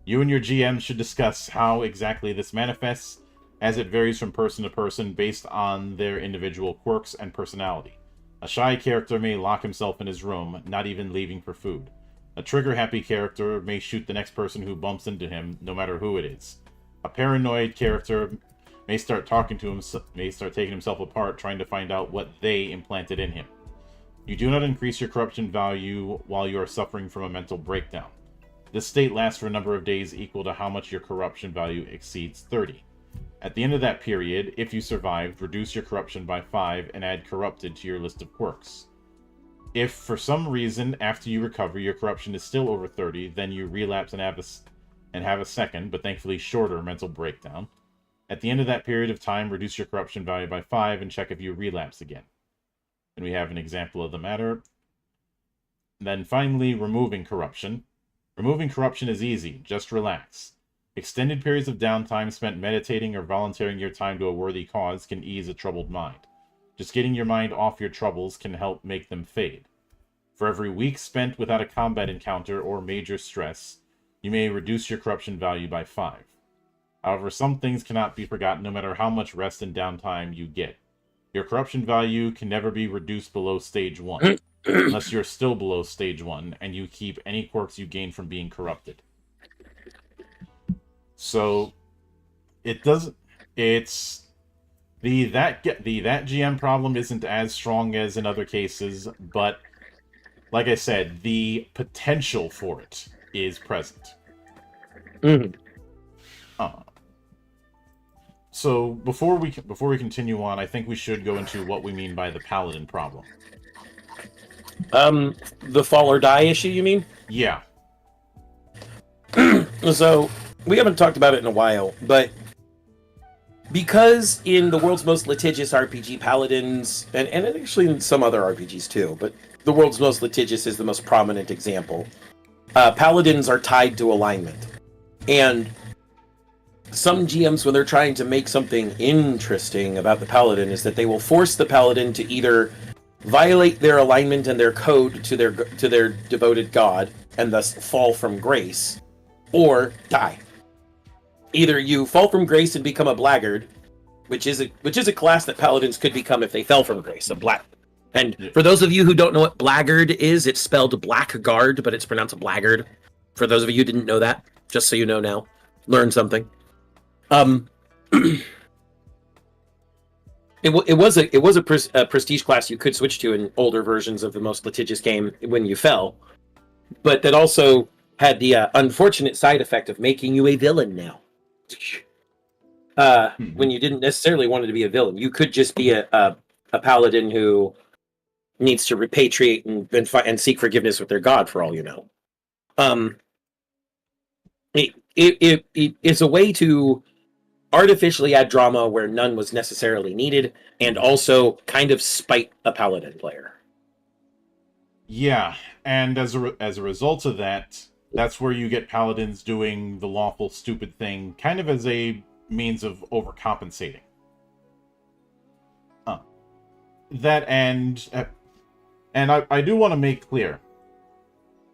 You and your GM should discuss how exactly this manifests, as it varies from person to person based on their individual quirks and personality. A shy character may lock himself in his room, not even leaving for food. A trigger-happy character may shoot the next person who bumps into him, no matter who it is. A paranoid character may start taking himself apart, trying to find out what they implanted in him. You do not increase your corruption value while you are suffering from a mental breakdown. This state lasts for a number of days equal to how much your corruption value exceeds 30. At the end of that period, if you survived, reduce your corruption by 5 and add corrupted to your list of quirks. If for some reason after you recover your corruption is still over 30, then you relapse and have a second, but thankfully shorter, mental breakdown. At the end of that period of time, reduce your corruption value by 5 and check if you relapse again. And we have an example of the matter. Then finally, removing corruption. Removing corruption is easy, just relax. Extended periods of downtime spent meditating or volunteering your time to a worthy cause can ease a troubled mind. Just getting your mind off your troubles can help make them fade. For every week spent without a combat encounter or major stress, you may reduce your corruption value by 5. However, some things cannot be forgotten no matter how much rest and downtime you get. Your corruption value can never be reduced below stage 1, unless you're still below stage 1, and you keep any quirks you gain from being corrupted. So, it doesn't... It's... that GM problem isn't as strong as in other cases, but, like I said, the potential for it is present. Mm-hmm. So before we continue on, I think we should go into what we mean by the paladin problem. The fall or die issue, you mean? Yeah. So, we haven't talked about it in a while, but because in the world's most litigious RPG, paladins, and actually in some other RPGs too, but the world's most litigious is the most prominent example, paladins are tied to alignment. And some GMs, when they're trying to make something interesting about the paladin, is that they will force the paladin to either violate their alignment and their code to their devoted god, and thus fall from grace, or die. Either you fall from grace and become a blackguard, which is a class that paladins could become if they fell from grace, a black. And for those of you who don't know what blackguard is, it's spelled blackguard, but it's pronounced blackguard. For those of you who didn't know that, just so you know now, learn something. It was a prestige class you could switch to in older versions of the most litigious game when you fell, but that also had the unfortunate side effect of making you a villain now. When you didn't necessarily want to be a villain, you could just be a paladin who needs to repatriate and seek forgiveness with their god, for all you know. It is a way to artificially add drama where none was necessarily needed, and also kind of spite a paladin player. Yeah, and as a result of that, that's where you get paladins doing the lawful stupid thing, kind of as a means of overcompensating. That and I do want to make clear,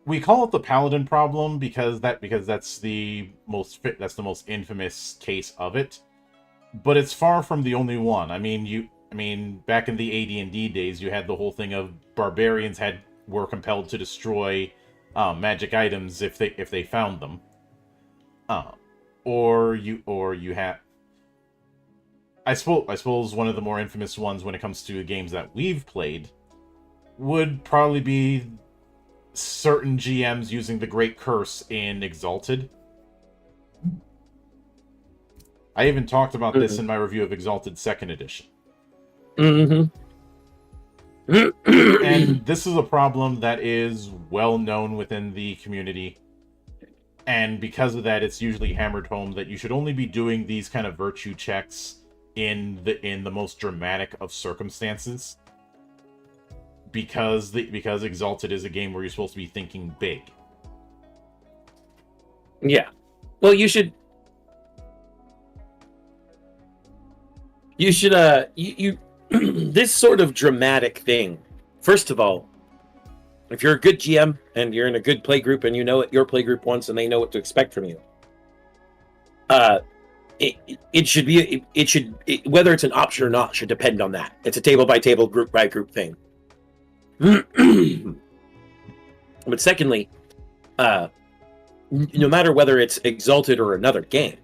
we call it the paladin problem because that's the most infamous case of it, but it's far from the only one. I mean, back in the AD&D days, you had the whole thing of barbarians were compelled to destroy magic items if they found them, or you had. I suppose one of the more infamous ones when it comes to games that we've played would probably be certain GMs using the Great Curse in Exalted. I even talked about this in my review of Exalted 2nd Edition. And this is a problem that is well known within the community. And because of that, it's usually hammered home that you should only be doing these kind of virtue checks in the most dramatic of circumstances. Because Exalted is a game where you're supposed to be thinking big. Yeah. Well, you should this sort of dramatic thing. First of all, if you're a good GM and you're in a good play group and you know what your play group wants and they know what to expect from you, it should be whether it's an option or not should depend on that. It's a table by table, group by group thing. But secondly, no matter whether it's Exalted or another game,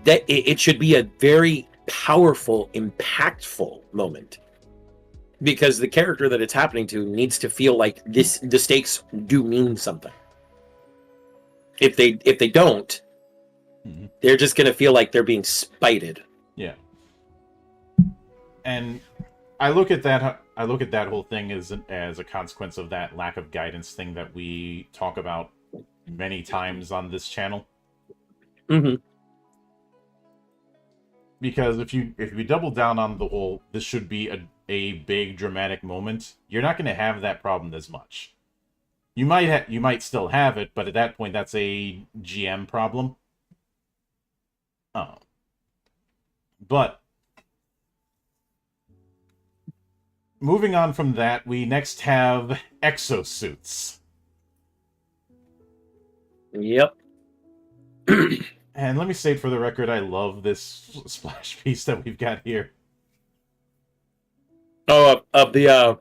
that it should be a very powerful, impactful moment, because the character that it's happening to needs to feel like the stakes do mean something. If they don't, they're just going to feel like they're being spited. Yeah. And I look at that whole thing as a consequence of that lack of guidance thing that we talk about many times on this channel. Mm-hmm. Because if you double down on the whole, this should be a big dramatic moment, you're not going to have that problem as much. You might still have it, but at that point, that's a GM problem. But moving on from that, we next have exosuits. Yep. And let me state for the record, I love this splash piece that we've got here. Oh, of the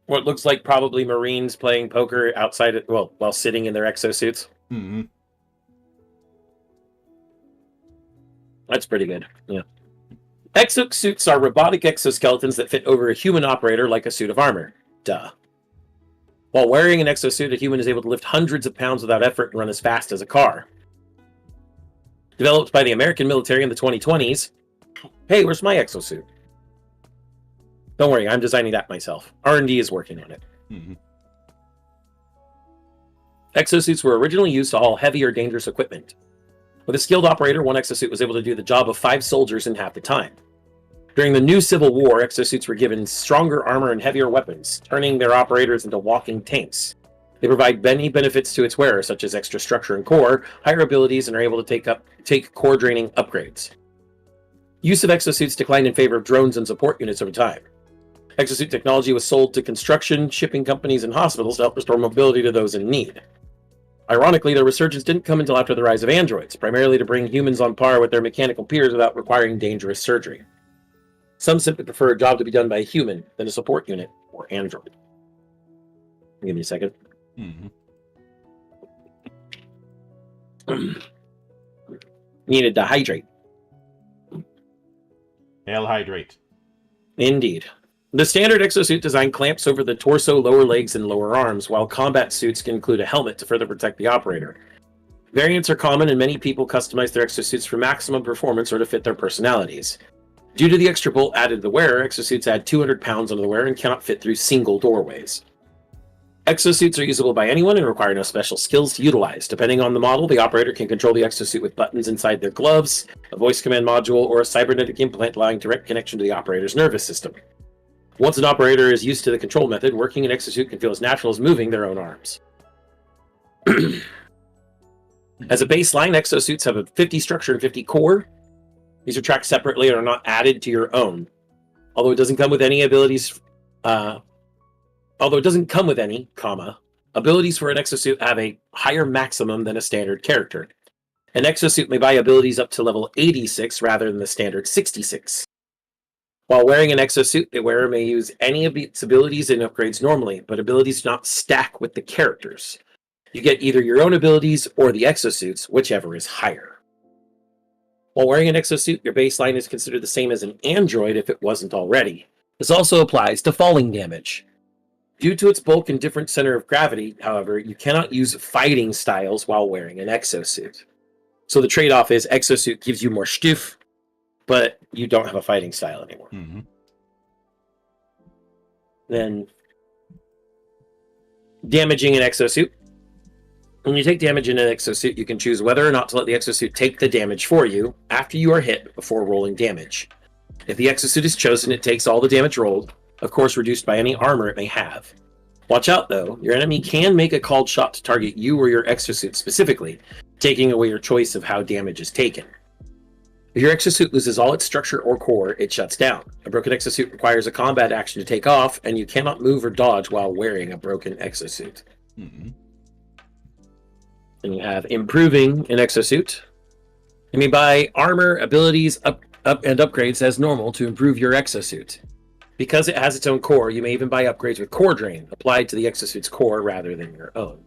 what looks like probably Marines playing poker outside, while sitting in their exosuits. Mm-hmm. That's pretty good. Yeah. Exosuits are robotic exoskeletons that fit over a human operator like a suit of armor. Duh. While wearing an exosuit, a human is able to lift hundreds of pounds without effort and run as fast as a car. Developed by the American military in the 2020s. Hey, where's my exosuit? Don't worry, I'm designing that myself. R&D is working on it. Mm-hmm. Exosuits were originally used to haul heavy or dangerous equipment. With a skilled operator, one exosuit was able to do the job of 5 soldiers in half the time. During the new Civil War, exosuits were given stronger armor and heavier weapons, turning their operators into walking tanks. They provide many benefits to its wearer, such as extra structure and core, higher abilities, and are able to take core-draining upgrades. Use of exosuits declined in favor of drones and support units over time. Exosuit technology was sold to construction, shipping companies, and hospitals to help restore mobility to those in need. Ironically, their resurgence didn't come until after the rise of androids, primarily to bring humans on par with their mechanical peers without requiring dangerous surgery. Some simply prefer a job to be done by a human than a support unit or android. Give me a second. Mm-hmm. Needed to hydrate. Hail hydrate. Indeed. The standard exosuit design clamps over the torso, lower legs, and lower arms, while combat suits can include a helmet to further protect the operator. Variants are common, and many people customize their exosuits for maximum performance or to fit their personalities. Due to the extra bolt added to the wearer, exosuits add 200 pounds onto the wearer and cannot fit through single doorways. Exosuits are usable by anyone and require no special skills to utilize. Depending on the model, the operator can control the exosuit with buttons inside their gloves, a voice command module, or a cybernetic implant allowing direct connection to the operator's nervous system. Once an operator is used to the control method, working an exosuit can feel as natural as moving their own arms. As a baseline, exosuits have a 50 structure and 50 core. These are tracked separately and are not added to your own. Although it doesn't come with any abilities, abilities for an exosuit have a higher maximum than a standard character. An exosuit may buy abilities up to level 86 rather than the standard 66. While wearing an exosuit, the wearer may use any of its abilities and upgrades normally, but abilities do not stack with the characters. You get either your own abilities or the exosuit's, whichever is higher. While wearing an exosuit, your baseline is considered the same as an android if it wasn't already. This also applies to falling damage. Due to its bulk and different center of gravity, however, you cannot use fighting styles while wearing an exosuit. So the trade-off is exosuit gives you more stiff, but you don't have a fighting style anymore. Mm-hmm. Then, damaging an exosuit. When you take damage in an exosuit, you can choose whether or not to let the exosuit take the damage for you after you are hit before rolling damage. If the exosuit is chosen, it takes all the damage rolled, of course reduced by any armor it may have. Watch out though, your enemy can make a called shot to target you or your exosuit specifically, taking away your choice of how damage is taken. If your exosuit loses all its structure or core, it shuts down. A broken exosuit requires a combat action to take off, and you cannot move or dodge while wearing a broken exosuit. Mm-hmm. Then you have improving an exosuit. You may buy armor, abilities, up and upgrades as normal to improve your exosuit. Because it has its own core, you may even buy upgrades with core drain applied to the exosuit's core rather than your own.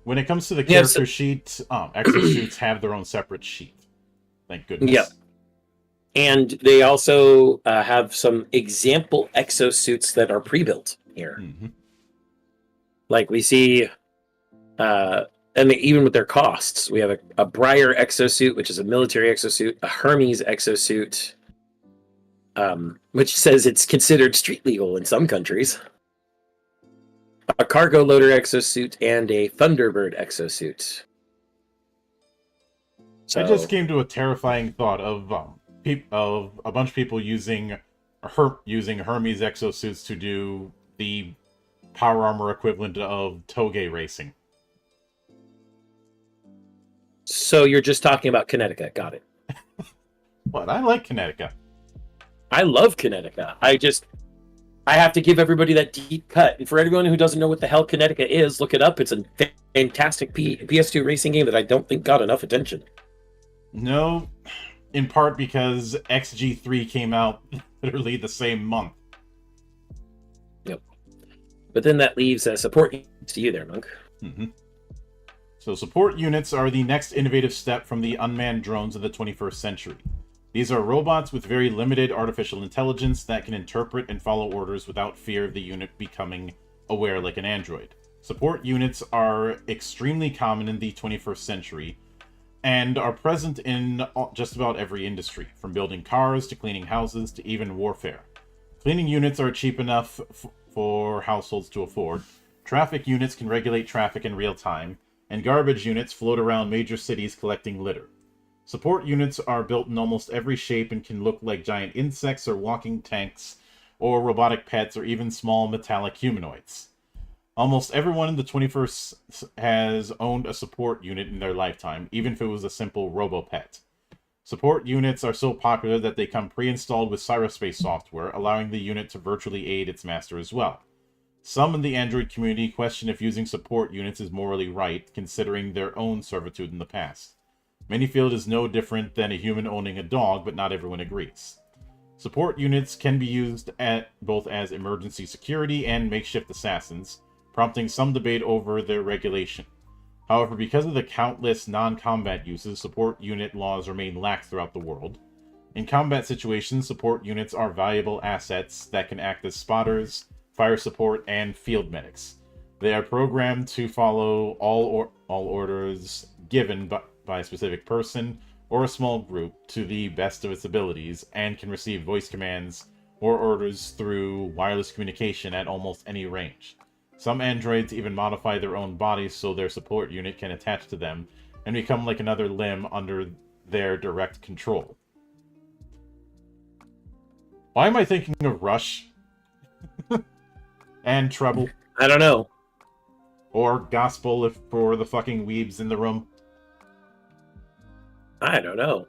When it comes to the character sheet, exosuits have their own separate sheet. Thank goodness. Yep. And they also have some example exosuits that are pre-built here. Mm-hmm. Like we see, and even with their costs, we have a Briar exosuit, which is a military exosuit, a Hermes exosuit, which says it's considered street legal in some countries, a cargo loader exosuit, and a Thunderbird exosuit. So, I just came to a terrifying thought of a bunch of people using Hermes exosuits to do the power armor equivalent of Toge racing. So you're just talking about Kinetica. Got it. But I like Kinetica. I love Kinetica. I have to give everybody that deep cut. And for everyone who doesn't know what the hell Kinetica is, look it up. It's a fantastic PS2 racing game that I don't think got enough attention. No, in part because XG3 came out literally the same month. Yep. But then that leaves support to you there, Monk. Mm-hmm. So support units are the next innovative step from the unmanned drones of the 21st century. These are robots with very limited artificial intelligence that can interpret and follow orders without fear of the unit becoming aware like an android. Support units are extremely common in the 21st century and are present in just about every industry, from building cars to cleaning houses to even warfare. Cleaning units are cheap enough for households to afford. Traffic units can regulate traffic in real time, and garbage units float around major cities collecting litter. Support units are built in almost every shape and can look like giant insects or walking tanks, or robotic pets, or even small metallic humanoids. Almost everyone in the 21st has owned a support unit in their lifetime, even if it was a simple robo-pet. Support units are so popular that they come pre-installed with Cyrospace software, allowing the unit to virtually aid its master as well. Some in the Android community question if using support units is morally right, considering their own servitude in the past. Many feel it is no different than a human owning a dog, but not everyone agrees. Support units can be used both as emergency security and makeshift assassins, prompting some debate over their regulation. However, because of the countless non-combat uses, support unit laws remain lax throughout the world. In combat situations, support units are valuable assets that can act as spotters, fire support, and field medics. They are programmed to follow all orders given by a specific person or a small group to the best of its abilities, and can receive voice commands or orders through wireless communication at almost any range. Some androids even modify their own bodies so their support unit can attach to them and become like another limb under their direct control. Why am I thinking of Rush? And Treble? I don't know. Or Gospel if for the fucking weebs in the room? I don't know.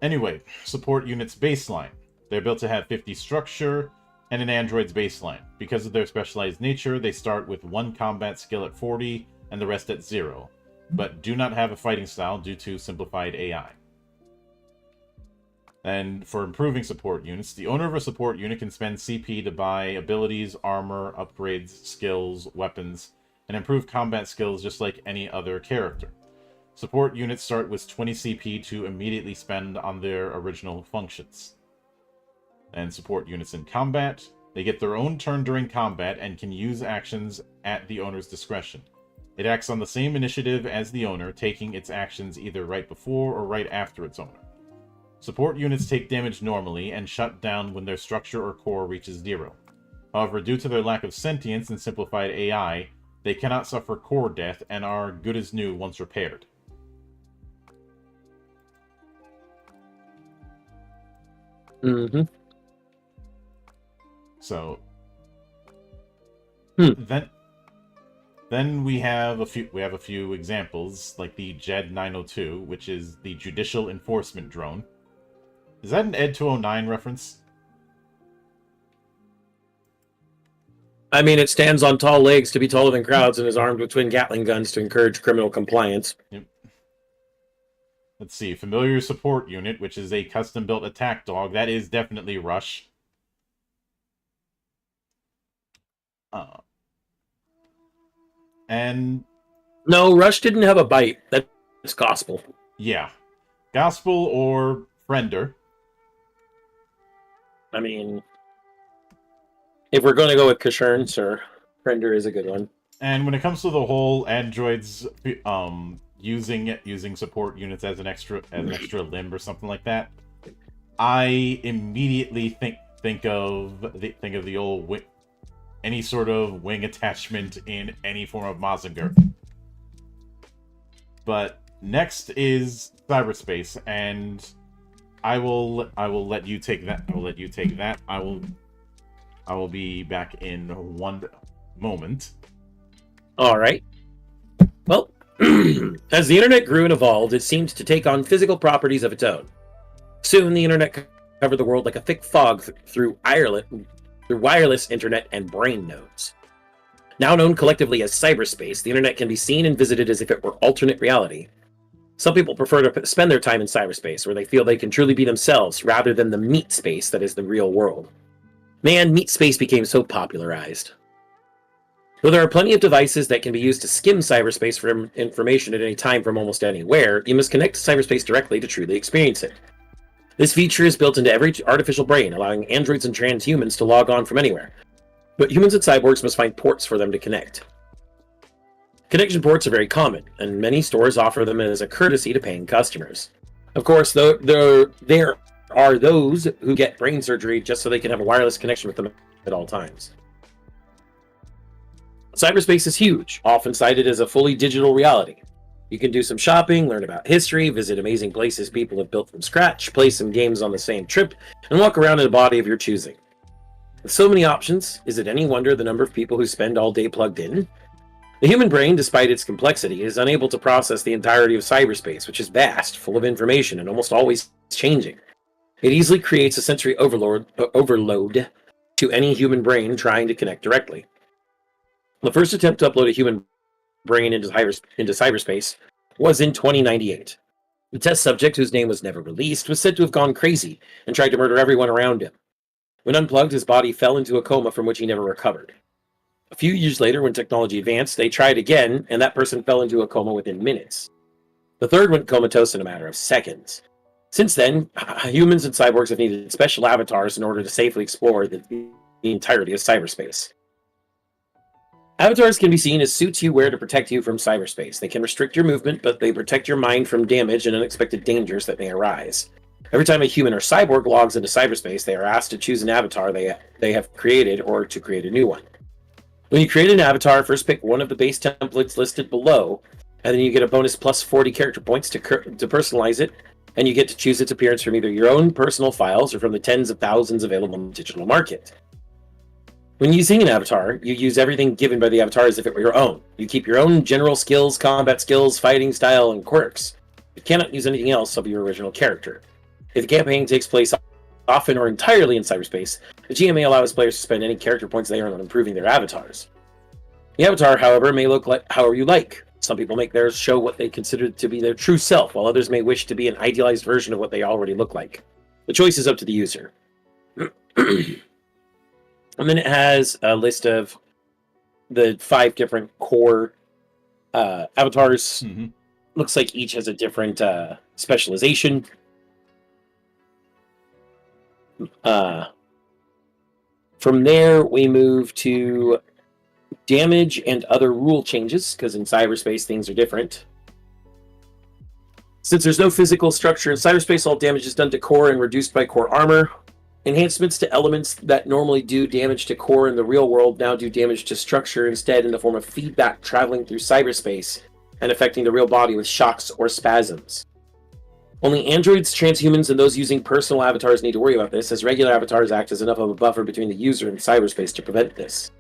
Anyway, support units baseline. They're built to have 50 structure and an android's baseline. Because of their specialized nature, they start with one combat skill at 40 and the rest at 0, but do not have a fighting style due to simplified AI. And for improving support units, the owner of a support unit can spend CP to buy abilities, armor, upgrades, skills, weapons, and improve combat skills just like any other character. Support units start with 20 CP to immediately spend on their original functions. And support units in combat, they get their own turn during combat and can use actions at the owner's discretion. It acts on the same initiative as the owner, taking its actions either right before or right after its owner. Support units take damage normally and shut down when their structure or core reaches 0. However, due to their lack of sentience and simplified AI, they cannot suffer core death and are good as new once repaired. Mm-hmm. So then we have a few examples, like the JED 902, which is the Judicial Enforcement Drone. Is that an Ed 209 reference? I mean, it stands on tall legs to be taller than crowds and is armed with twin Gatling guns to encourage criminal compliance. Yep. Let's see. Familiar support unit, which is a custom-built attack dog. That is definitely Rush. And No, Rush didn't have a bite. That's gospel. yeah, Gospel or Friender. I mean, if we're going to go with Kashern, sir, Render is a good one. And when it comes to the whole androids using support units as an extra limb or something like that, I immediately think of the old any sort of wing attachment in any form of Mazinger. But next is cyberspace, and I will let you take that. I will be back in one moment. All right. Well, as the internet grew and evolved, it seemed to take on physical properties of its own. Soon, the internet covered the world like a thick fog through wireless internet and brain nodes. Now known collectively as cyberspace, the internet can be seen and visited as if it were alternate reality. Some people prefer to spend their time in cyberspace, where they feel they can truly be themselves, rather than the meat space that is the real world. Man, meat space became so popularized. Though there are plenty of devices that can be used to skim cyberspace for information at any time from almost anywhere, you must connect to cyberspace directly to truly experience it. This feature is built into every artificial brain, allowing androids and transhumans to log on from anywhere. But humans and cyborgs must find ports for them to connect. Connection ports are very common, and many stores offer them as a courtesy to paying customers. Of course, though, there are those who get brain surgery just so they can have a wireless connection with them at all times. Cyberspace is huge, often cited as a fully digital reality. You can do some shopping, learn about history, visit amazing places people have built from scratch, play some games on the same trip, and walk around in a body of your choosing. With so many options, is it any wonder the number of people who spend all day plugged in? The human brain, despite its complexity, is unable to process the entirety of cyberspace, which is vast, full of information, and almost always changing. It easily creates a sensory overload to any human brain trying to connect directly. The first attempt to upload a human brain into cyberspace was in 2098. The test subject, whose name was never released, was said to have gone crazy and tried to murder everyone around him. When unplugged, his body fell into a coma from which he never recovered. A few years later, when technology advanced, they tried again, and that person fell into a coma within minutes. The third went comatose in a matter of seconds. Since then, humans and cyborgs have needed special avatars in order to safely explore the entirety of cyberspace. Avatars can be seen as suits you wear to protect you from cyberspace. They can restrict your movement, but they protect your mind from damage and unexpected dangers that may arise. Every time a human or cyborg logs into cyberspace, they are asked to choose an avatar they have created or to create a new one. When you create an avatar, first pick one of the base templates listed below, and then you get a bonus plus 40 character points to personalize it, and you get to choose its appearance from either your own personal files or from the tens of thousands available in the digital market. When using an avatar, you use everything given by the avatar as if it were your own. You keep your own general skills, combat skills, fighting style, and quirks. You cannot use anything else of your original character. If the campaign takes place often or entirely in cyberspace, the GM may allow his players to spend any character points they earn on improving their avatars. The avatar, however, may look like however you like. Some people make theirs show what they consider to be their true self, while others may wish to be an idealized version of what they already look like. The choice is up to the user. And then it has a list of the 5 different core avatars. Mm-hmm. Looks like each has a different specialization. From there, we move to damage and other rule changes, because in cyberspace, things are different. Since there's no physical structure in cyberspace, all damage is done to core and reduced by core armor. Enhancements to elements that normally do damage to core in the real world now do damage to structure instead in the form of feedback traveling through cyberspace and affecting the real body with shocks or spasms. Only androids, transhumans, and those using personal avatars need to worry about this, as regular avatars act as enough of a buffer between the user and cyberspace to prevent this.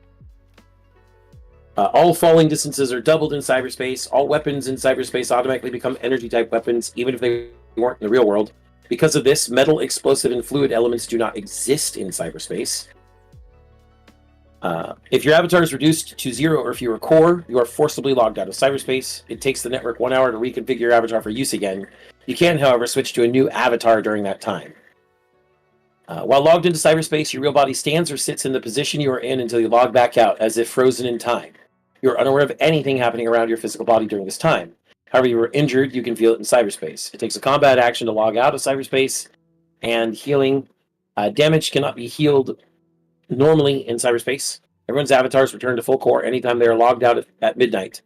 All falling distances are doubled in cyberspace. All weapons in cyberspace automatically become energy-type weapons, even if they weren't in the real world. Because of this, metal, explosive, and fluid elements do not exist in cyberspace. If your avatar is reduced to 0 or fewer core, you are forcibly logged out of cyberspace. It takes the network 1 hour to reconfigure your avatar for use again, You can, however, switch to a new avatar during that time. While logged into cyberspace, your real body stands or sits in the position you are in until you log back out, as if frozen in time. You're unaware of anything happening around your physical body during this time. However, you were injured, you can feel it in cyberspace. It takes a combat action to log out of cyberspace, and healing. Damage cannot be healed normally in cyberspace. Everyone's avatars return to full core anytime they are logged out at midnight.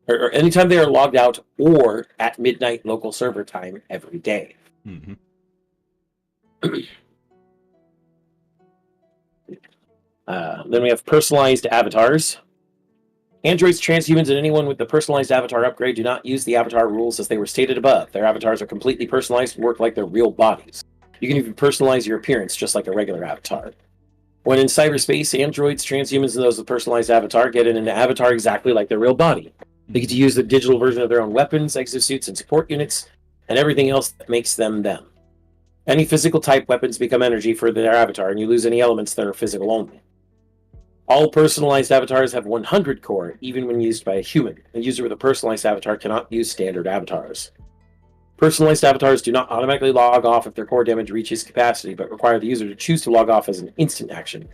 Or anytime they are logged out or at midnight local server time every day. Mm-hmm. Then we have personalized avatars. Androids, transhumans, and anyone with the personalized avatar upgrade do not use the avatar rules as they were stated above. Their avatars are completely personalized and work like their real bodies. You can even personalize your appearance just like a regular avatar. When in cyberspace, androids, transhumans, and those with personalized avatar get in an avatar exactly like their real body. They get to use the digital version of their own weapons, exosuits, and support units, and everything else that makes them them. Any physical type weapons become energy for their avatar, and you lose any elements that are physical only. All personalized avatars have 100 core, even when used by a human. A user with a personalized avatar cannot use standard avatars. Personalized avatars do not automatically log off if their core damage reaches capacity, but require the user to choose to log off as an instant action.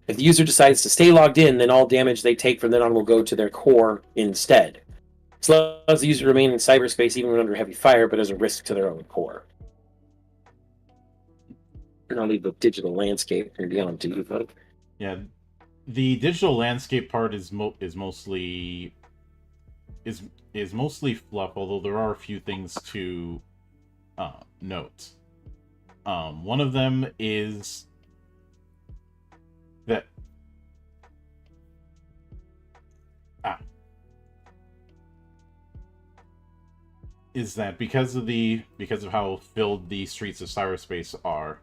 If the user decides to stay logged in, then all damage they take from then on will go to their core instead. This allows the user to remain in cyberspace even when under heavy fire, but as a risk to their own core. And I'll leave the digital landscape and beyond to you, folks. Yeah, the digital landscape part is mostly fluff, although there are a few things to note. One of them is that because of how filled the streets of cyberspace are,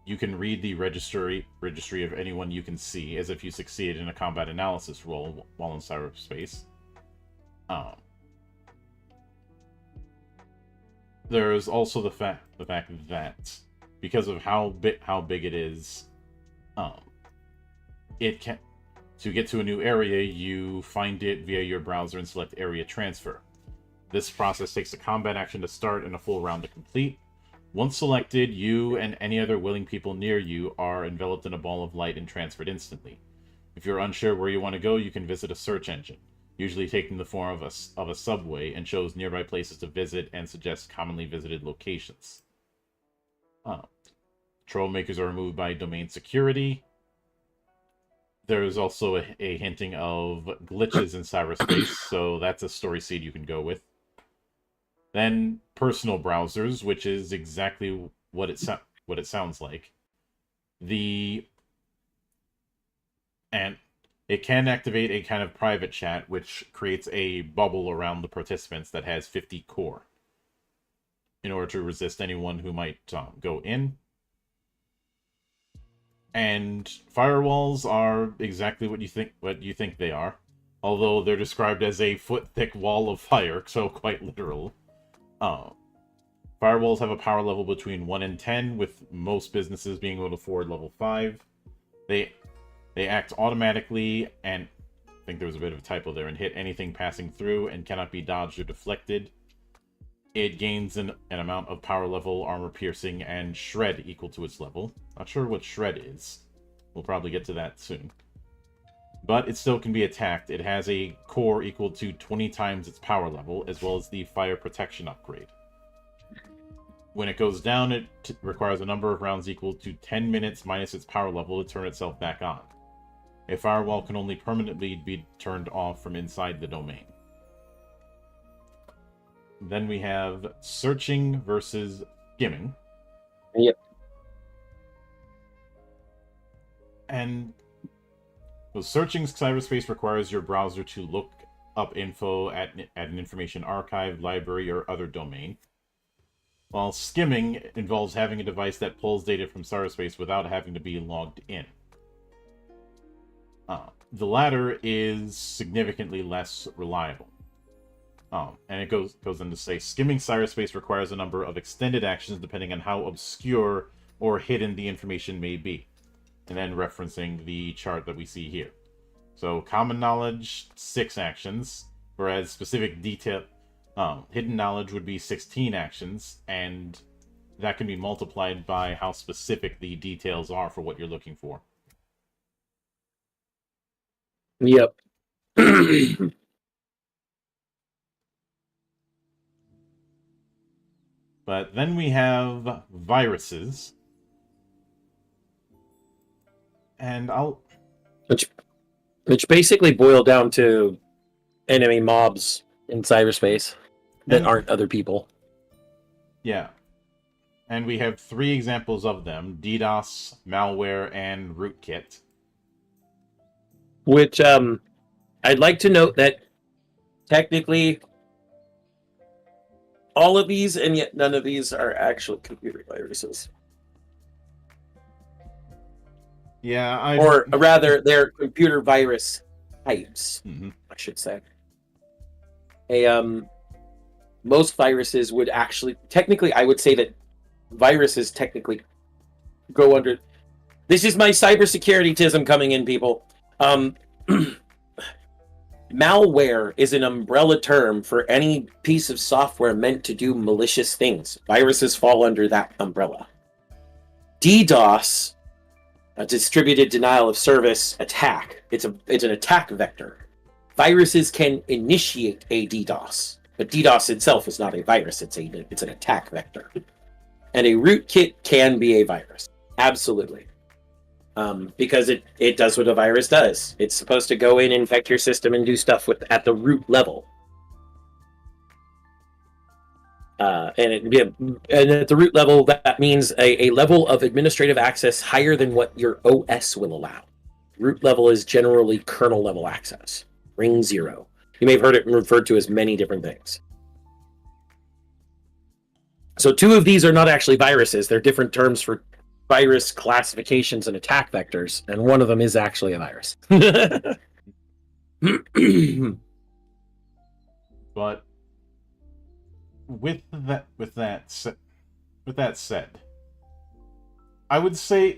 you can read the registry of anyone you can see as if you succeeded in a combat analysis roll while in cyberspace. There is also the fact that because of how big it is, it can, to get to a new area, you find it via your browser and select area transfer. This process takes a combat action to start and a full round to complete. Once selected, you and any other willing people near you are enveloped in a ball of light and transferred instantly. If you're unsure where you want to go, you can visit a search engine, usually taking the form of a subway, and shows nearby places to visit and suggests commonly visited locations. Trollmakers are removed by domain security. There is also a hinting of glitches in cyberspace, so that's a story seed you can go with. Then personal browsers, which is exactly what it sounds like. And it can activate a kind of private chat, which creates a bubble around the participants that has 50 core, in order to resist anyone who might go in. And firewalls are exactly what you think they are, although they're described as a foot-thick wall of fire, so quite literal. Firewalls have a power level between 1 and 10, with most businesses being able to afford level 5. They act automatically, and I think there was a bit of a typo there, and hit anything passing through and cannot be dodged or deflected. It gains an amount of power level, armor piercing, and shred equal to its level. Not sure what shred is. We'll probably get to that soon. But it still can be attacked. It has a core equal to 20 times its power level, as well as the fire protection upgrade. When it goes down, it requires a number of rounds equal to 10 minutes minus its power level to turn itself back on. A firewall can only permanently be turned off from inside the domain. Then we have searching versus skimming. Yep. And well, searching cyberspace requires your browser to look up info at an information archive, library, or other domain. While skimming involves having a device that pulls data from cyberspace without having to be logged in. The latter is significantly less reliable. And it goes on to say, skimming cyberspace requires a number of extended actions depending on how obscure or hidden the information may be. And then referencing the chart that we see here. So, common knowledge, 6 actions, whereas specific detail Hidden knowledge would be 16 actions, and that can be multiplied by how specific the details are for what you're looking for. Yep. But then we have viruses. And which basically boil down to enemy mobs in cyberspace that aren't other people. Yeah. And we have 3 examples of them: DDoS, malware, and rootkit. Which I'd like to note that technically all of these and yet none of these are actual computer viruses. Yeah, or rather, they're computer virus types, I should say. Most viruses would actually, technically, I would say that viruses technically go under. This is my cybersecurity-tism coming in, people. Malware is an umbrella term for any piece of software meant to do malicious things. Viruses fall under that umbrella. DDoS, a distributed denial of service attack. It's an attack vector. Viruses can initiate a DDoS, but DDoS itself is not a virus. It's an attack vector. And a rootkit can be a virus. Absolutely. Because it does what a virus does. It's supposed to go in, infect your system, and do stuff at the root level. And at the root level, that means a level of administrative access higher than what your OS will allow. Root level is generally kernel level access. Ring 0. You may have heard it referred to as many different things. So 2 of these are not actually viruses. They're different terms for virus classifications and attack vectors, and one of them is actually a virus. But with that said, I would say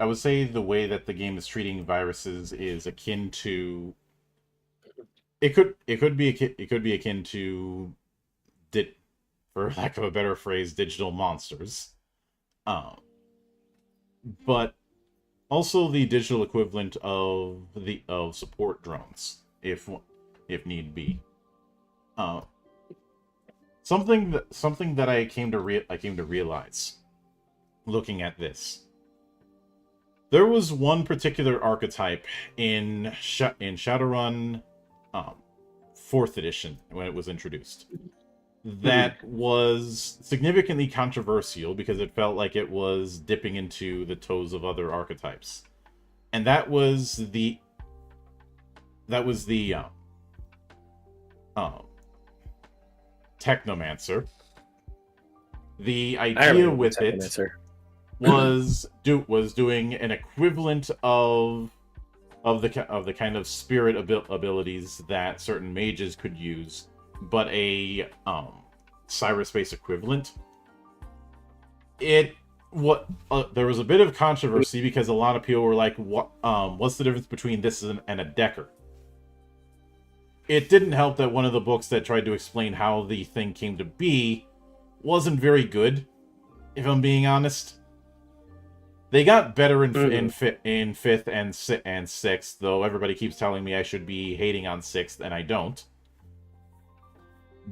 the way that the game is treating viruses is akin to it could be akin to, for lack of a better phrase, digital monsters. But also the digital equivalent of support drones, if need be. Something that I came to realize looking at this. There was one particular archetype in Shadowrun 4th edition when it was introduced that was significantly controversial because it felt like it was dipping into the toes of other archetypes, and that was the Technomancer. The idea with it was doing an equivalent of the kind of spirit abilities that certain mages could use, but a cyberspace equivalent. There was a bit of controversy because a lot of people were like, what's the difference between this and a Decker? It didn't help that one of the books that tried to explain how the thing came to be wasn't very good, if I'm being honest. They got better in 5th and 6th, though everybody keeps telling me I should be hating on 6th, and I don't.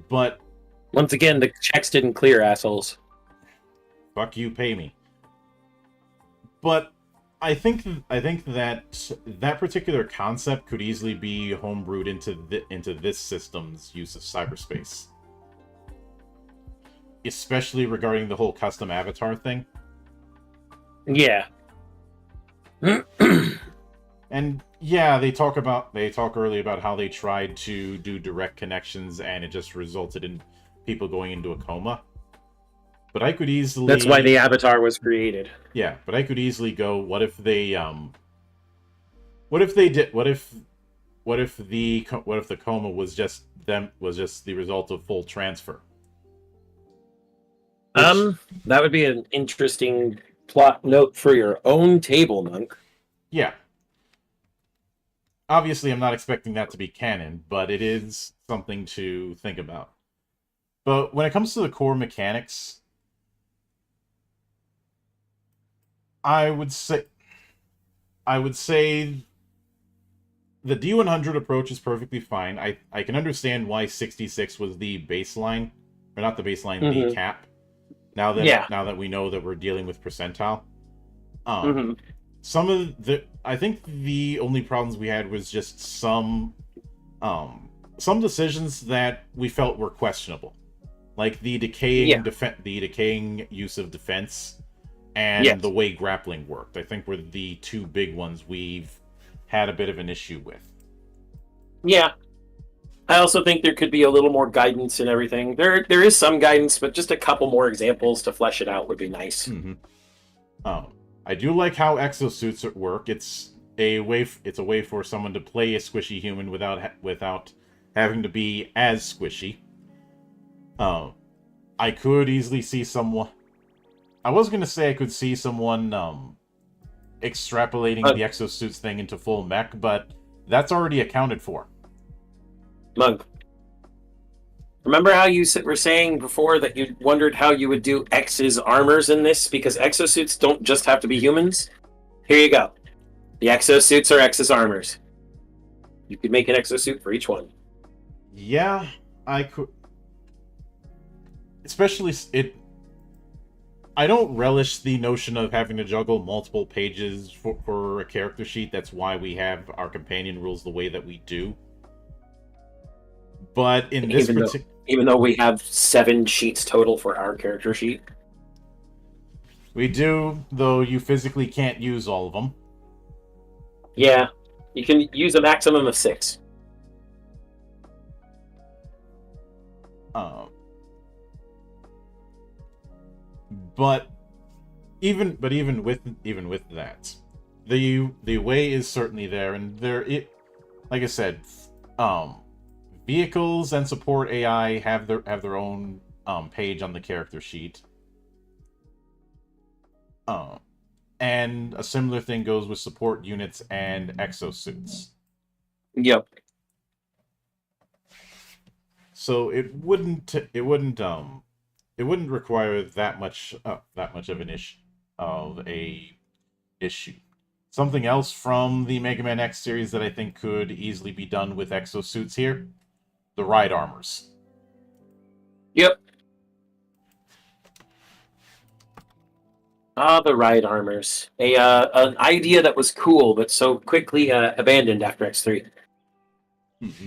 But once again, the checks didn't clear, assholes. Fuck you, pay me. But I think that particular concept could easily be homebrewed into this system's use of cyberspace, especially regarding the whole custom avatar thing. Yeah. And yeah, they talk early about how they tried to do direct connections and it just resulted in people going into a coma. But I could easily... That's why the avatar was created. Yeah, but I could easily go, what if the coma was just the result of full transfer? That would be an interesting plot note for your own table, Monk. Yeah. Obviously, I'm not expecting that to be canon, but it is something to think about. But when it comes to the core mechanics, I would say the D100 approach is perfectly fine. I can understand why 66 was the baseline, or not the baseline, the cap. Now that we know that we're dealing with percentile. Some of the I think the only problems we had was just some decisions that we felt were questionable, like the decaying use of defense and the way grappling worked. I think were the two big ones we've had a bit of an issue with. Yeah. I also think there could be a little more guidance and everything. There is some guidance, but just a couple more examples to flesh it out would be nice. I do like how exosuits work. It's a way for someone to play a squishy human without having to be as squishy. I could easily see someone. I was gonna say I could see someone extrapolating the exosuits thing into full mech, but that's already accounted for. Mug, remember how you were saying before that you wondered how you would do X's armors in this? Because exosuits don't just have to be humans. Here you go. The exosuits are X's armors. You could make an exosuit for each one. Yeah, I could. Especially I don't relish the notion of having to juggle multiple pages for a character sheet. That's why we have our companion rules the way that we do. But in this even though we have 7 sheets total for our character sheet. We do, though you physically can't use all of them. Yeah, you can use a maximum of 6. But even with that, the way is certainly there, and like I said, vehicles and support AI have their own page on the character sheet. And a similar thing goes with support units and exosuits. Yep. So it wouldn't require that much of an issue. Something else from the Mega Man X series that I think could easily be done with exosuits here: the ride armors. Yep. The ride armors. An idea that was cool, but so quickly abandoned after X3. Mm-hmm.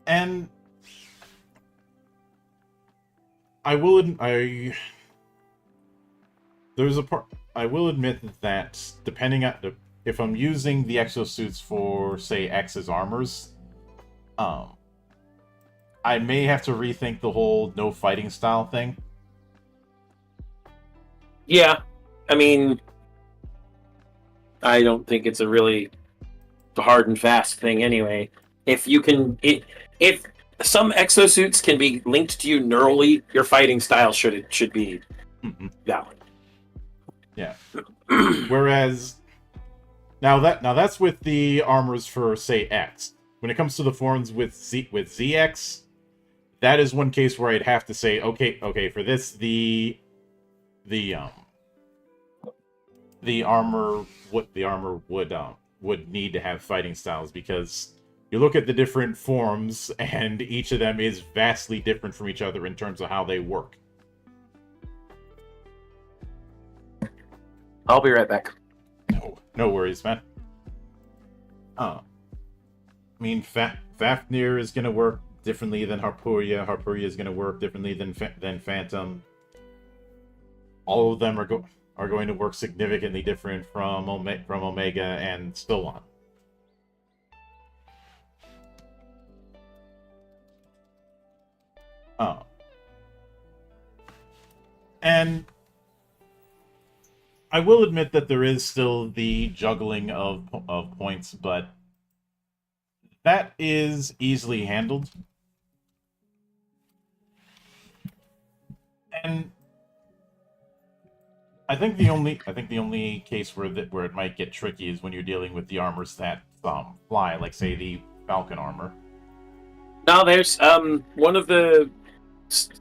And I will admit that depending on if I'm using the exosuits for, say, X's armors, I may have to rethink the whole no fighting style thing. Yeah, I mean, I don't think it's a really hard and fast thing anyway. If some exosuits can be linked to you neurally, your fighting style should be valid. Yeah. Whereas now that's with the armors for, say, X. When it comes to the forms with ZX, that is one case where I'd have to say, okay, for this the armor would need to have fighting styles, because you look at the different forms and each of them is vastly different from each other in terms of how they work. I'll be right back. No worries, man. I mean, Fafnir is going to work differently than Harpuria. Harpuria is going to work differently than Phantom. All of them are going to work significantly different from Omega and so on. And I will admit that there is still the juggling of points, but that is easily handled. And I think the only case where it might get tricky is when you're dealing with the armors that fly, like, say, Falcon armor. No, there's one of the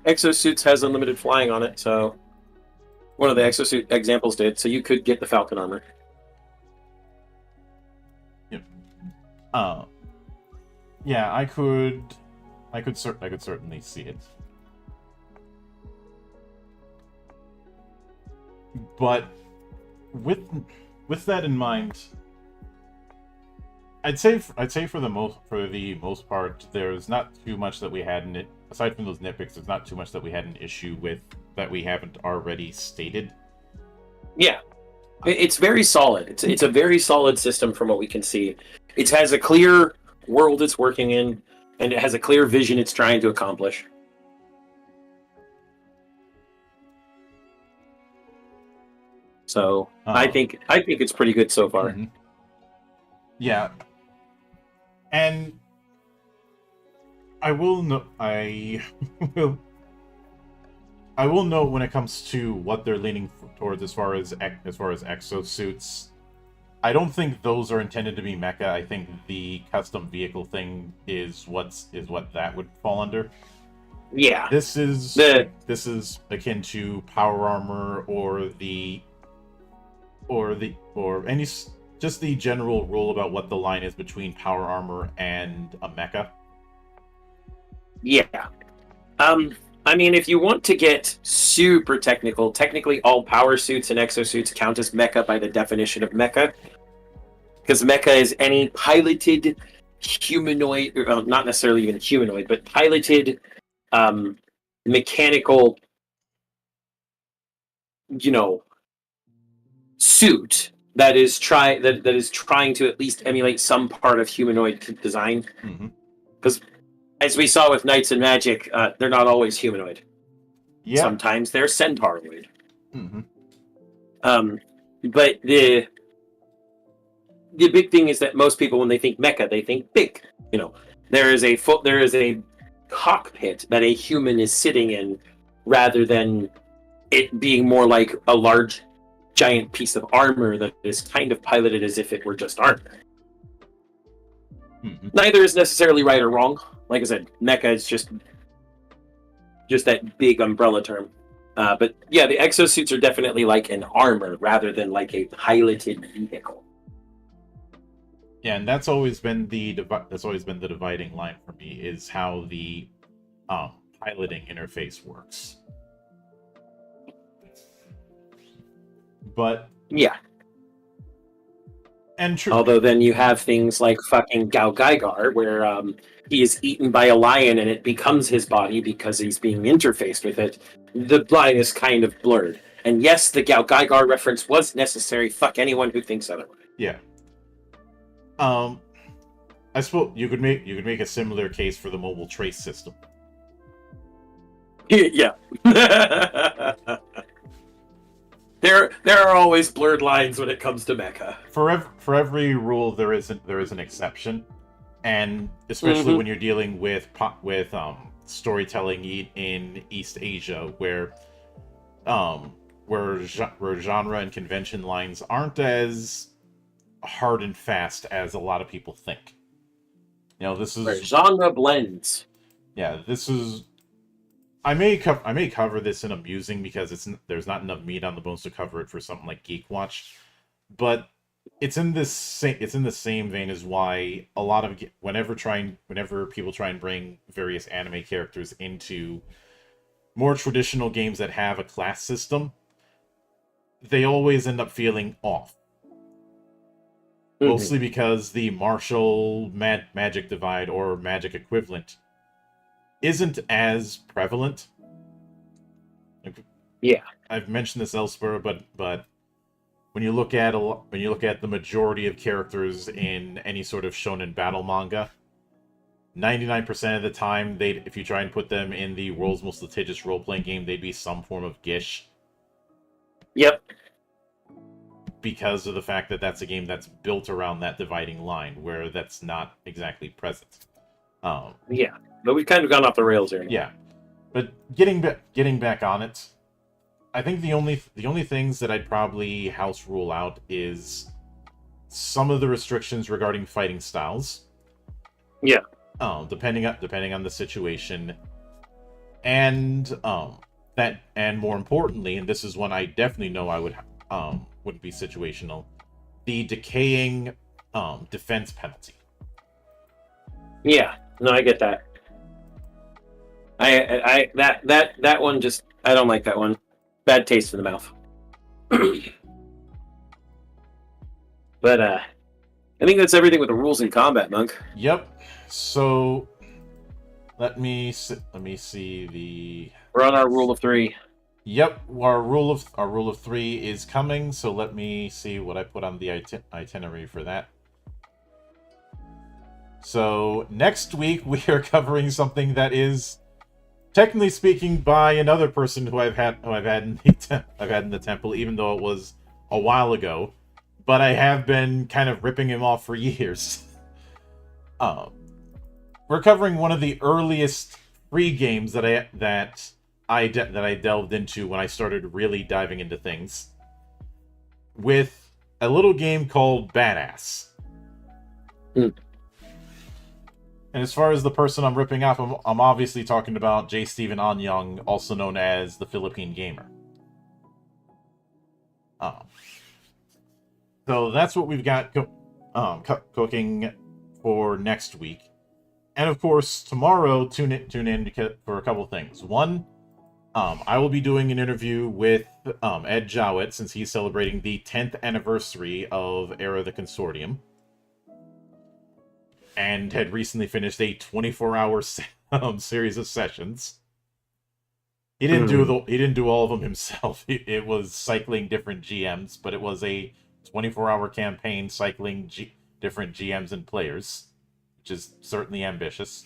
exosuits has unlimited flying on it, so one of the exosuit examples did, so you could get the Falcon armor. Yep. Yeah, I could certainly see it. But with that in mind, I'd say for the most part, there's not too much that we had in it. Aside from those nitpicks, there's not too much that we had an issue with that we haven't already stated. Yeah, it's very solid. It's a very solid system from what we can see. It has a clear world it's working in, and it has a clear vision it's trying to accomplish. So I think it's pretty good so far. Mm-hmm. Yeah, and I will note when it comes to what they're leaning towards as far as exosuits. I don't think those are intended to be mecha. I think the custom vehicle thing is what that would fall under. Yeah, This is akin to power armor or just the general rule about what the line is between power armor and a mecha. yeah. I mean, if you want to get super technical, technically all power suits and exosuits count as mecha by the definition of mecha. Because mecha is any piloted humanoid, or not necessarily even humanoid, but piloted mechanical, suit that is trying to at least emulate some part of humanoid design. Because as we saw with Knights and Magic, they're not always humanoid. Yeah. Sometimes they're centauroid. Mm-hmm. But the big thing is that most people, when they think mecha, they think big. There is a cockpit that a human is sitting in, rather than it being more like a large, giant piece of armor that is kind of piloted as if it were just armor. Mm-hmm. Neither is necessarily right or wrong. Like I said, mecha is just that big umbrella term. But yeah, the exosuits are definitely like an armor rather than like a piloted vehicle. Yeah, and that's always been the dividing line for me, is how the piloting interface works. But yeah. And true. Although then you have things like fucking Gao Gaigar, where he is eaten by a lion and it becomes his body because he's being interfaced with it. The line is kind of blurred. And yes, the Gao Gaigar reference was necessary. Fuck anyone who thinks otherwise. Yeah. I suppose you could make a similar case for the mobile trace system. Yeah. There are always blurred lines when it comes to mecha. For every rule there is an exception, and especially when you're dealing with storytelling in East Asia, where genre and convention lines aren't as hard and fast as a lot of people think. This is where genre blends. Yeah, this is. I may cover this in amusing because there's not enough meat on the bones to cover it for something like Geek Watch, but it's in the same vein as why a lot of whenever people try and bring various anime characters into more traditional games that have a class system, they always end up feeling off. Mostly because the martial magic divide or magic equivalent isn't as prevalent. Yeah, I've mentioned this elsewhere, but when you look at the majority of characters in any sort of shonen battle manga, 99% of the time, if you try and put them in the world's most litigious role-playing game, they'd be some form of gish. Yep. Because of the fact that that's a game that's built around that dividing line, where that's not exactly present. Yeah, but we've kind of gone off the rails here. Yeah, but getting back on it, I think the only things that I'd probably house rule out is some of the restrictions regarding fighting styles. Yeah. Depending on the situation, and and more importantly, and this is one I definitely know I would be situational, the decaying defense penalty. Yeah. No, I get that. That one just, I don't like that one. Bad taste in the mouth. But I think that's everything with the rules in combat, Monk. Yep. So let me see the. We're on our rule of 3. Yep, our rule of 3 is coming. So let me see what I put on the itinerary for that. So next week we are covering something that is, technically speaking, by another person who I've had in the temple, even though it was a while ago, but I have been kind of ripping him off for years. We're covering one of the earliest free games that I delved into when I started really diving into things, with a little game called Badass. Mm. And as far as the person I'm ripping off, I'm obviously talking about J. Stephen Anyang, also known as the Philippine Gamer. So that's what we've got cooking for next week. And of course, tomorrow, tune in for a couple things. One, I will be doing an interview with Ed Jowett, since he's celebrating the 10th anniversary of Era of the Consortium, and had recently finished a 24-hour series of sessions. He didn't do all of them himself. It was cycling different GMs, but it was a 24-hour campaign cycling different GMs and players, which is certainly ambitious.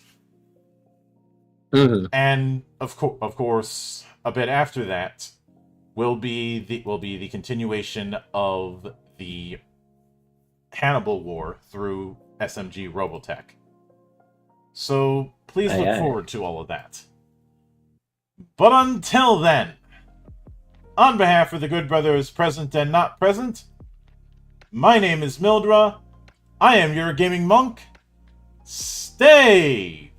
Mm-hmm. And of course, a bit after that will be the continuation of the Hannibal War through SMG Robotech. So please look forward to all of that. But until then, on behalf of the good brothers present and not present, my name is Mildra. I am your gaming monk. Stay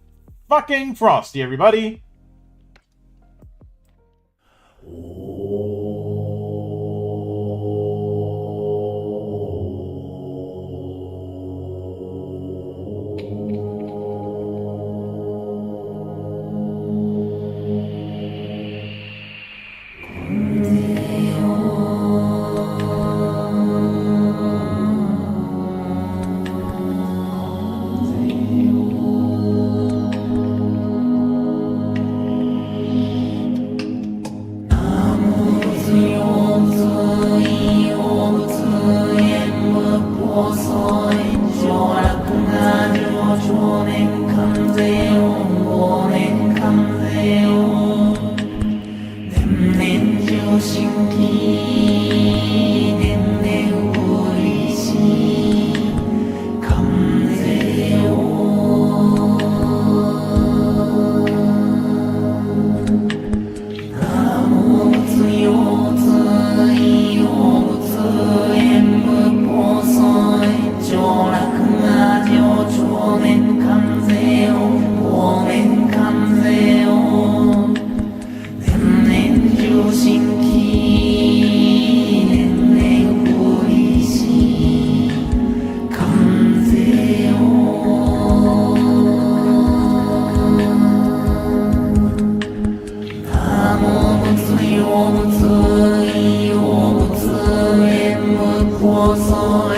fucking frosty, everybody.我所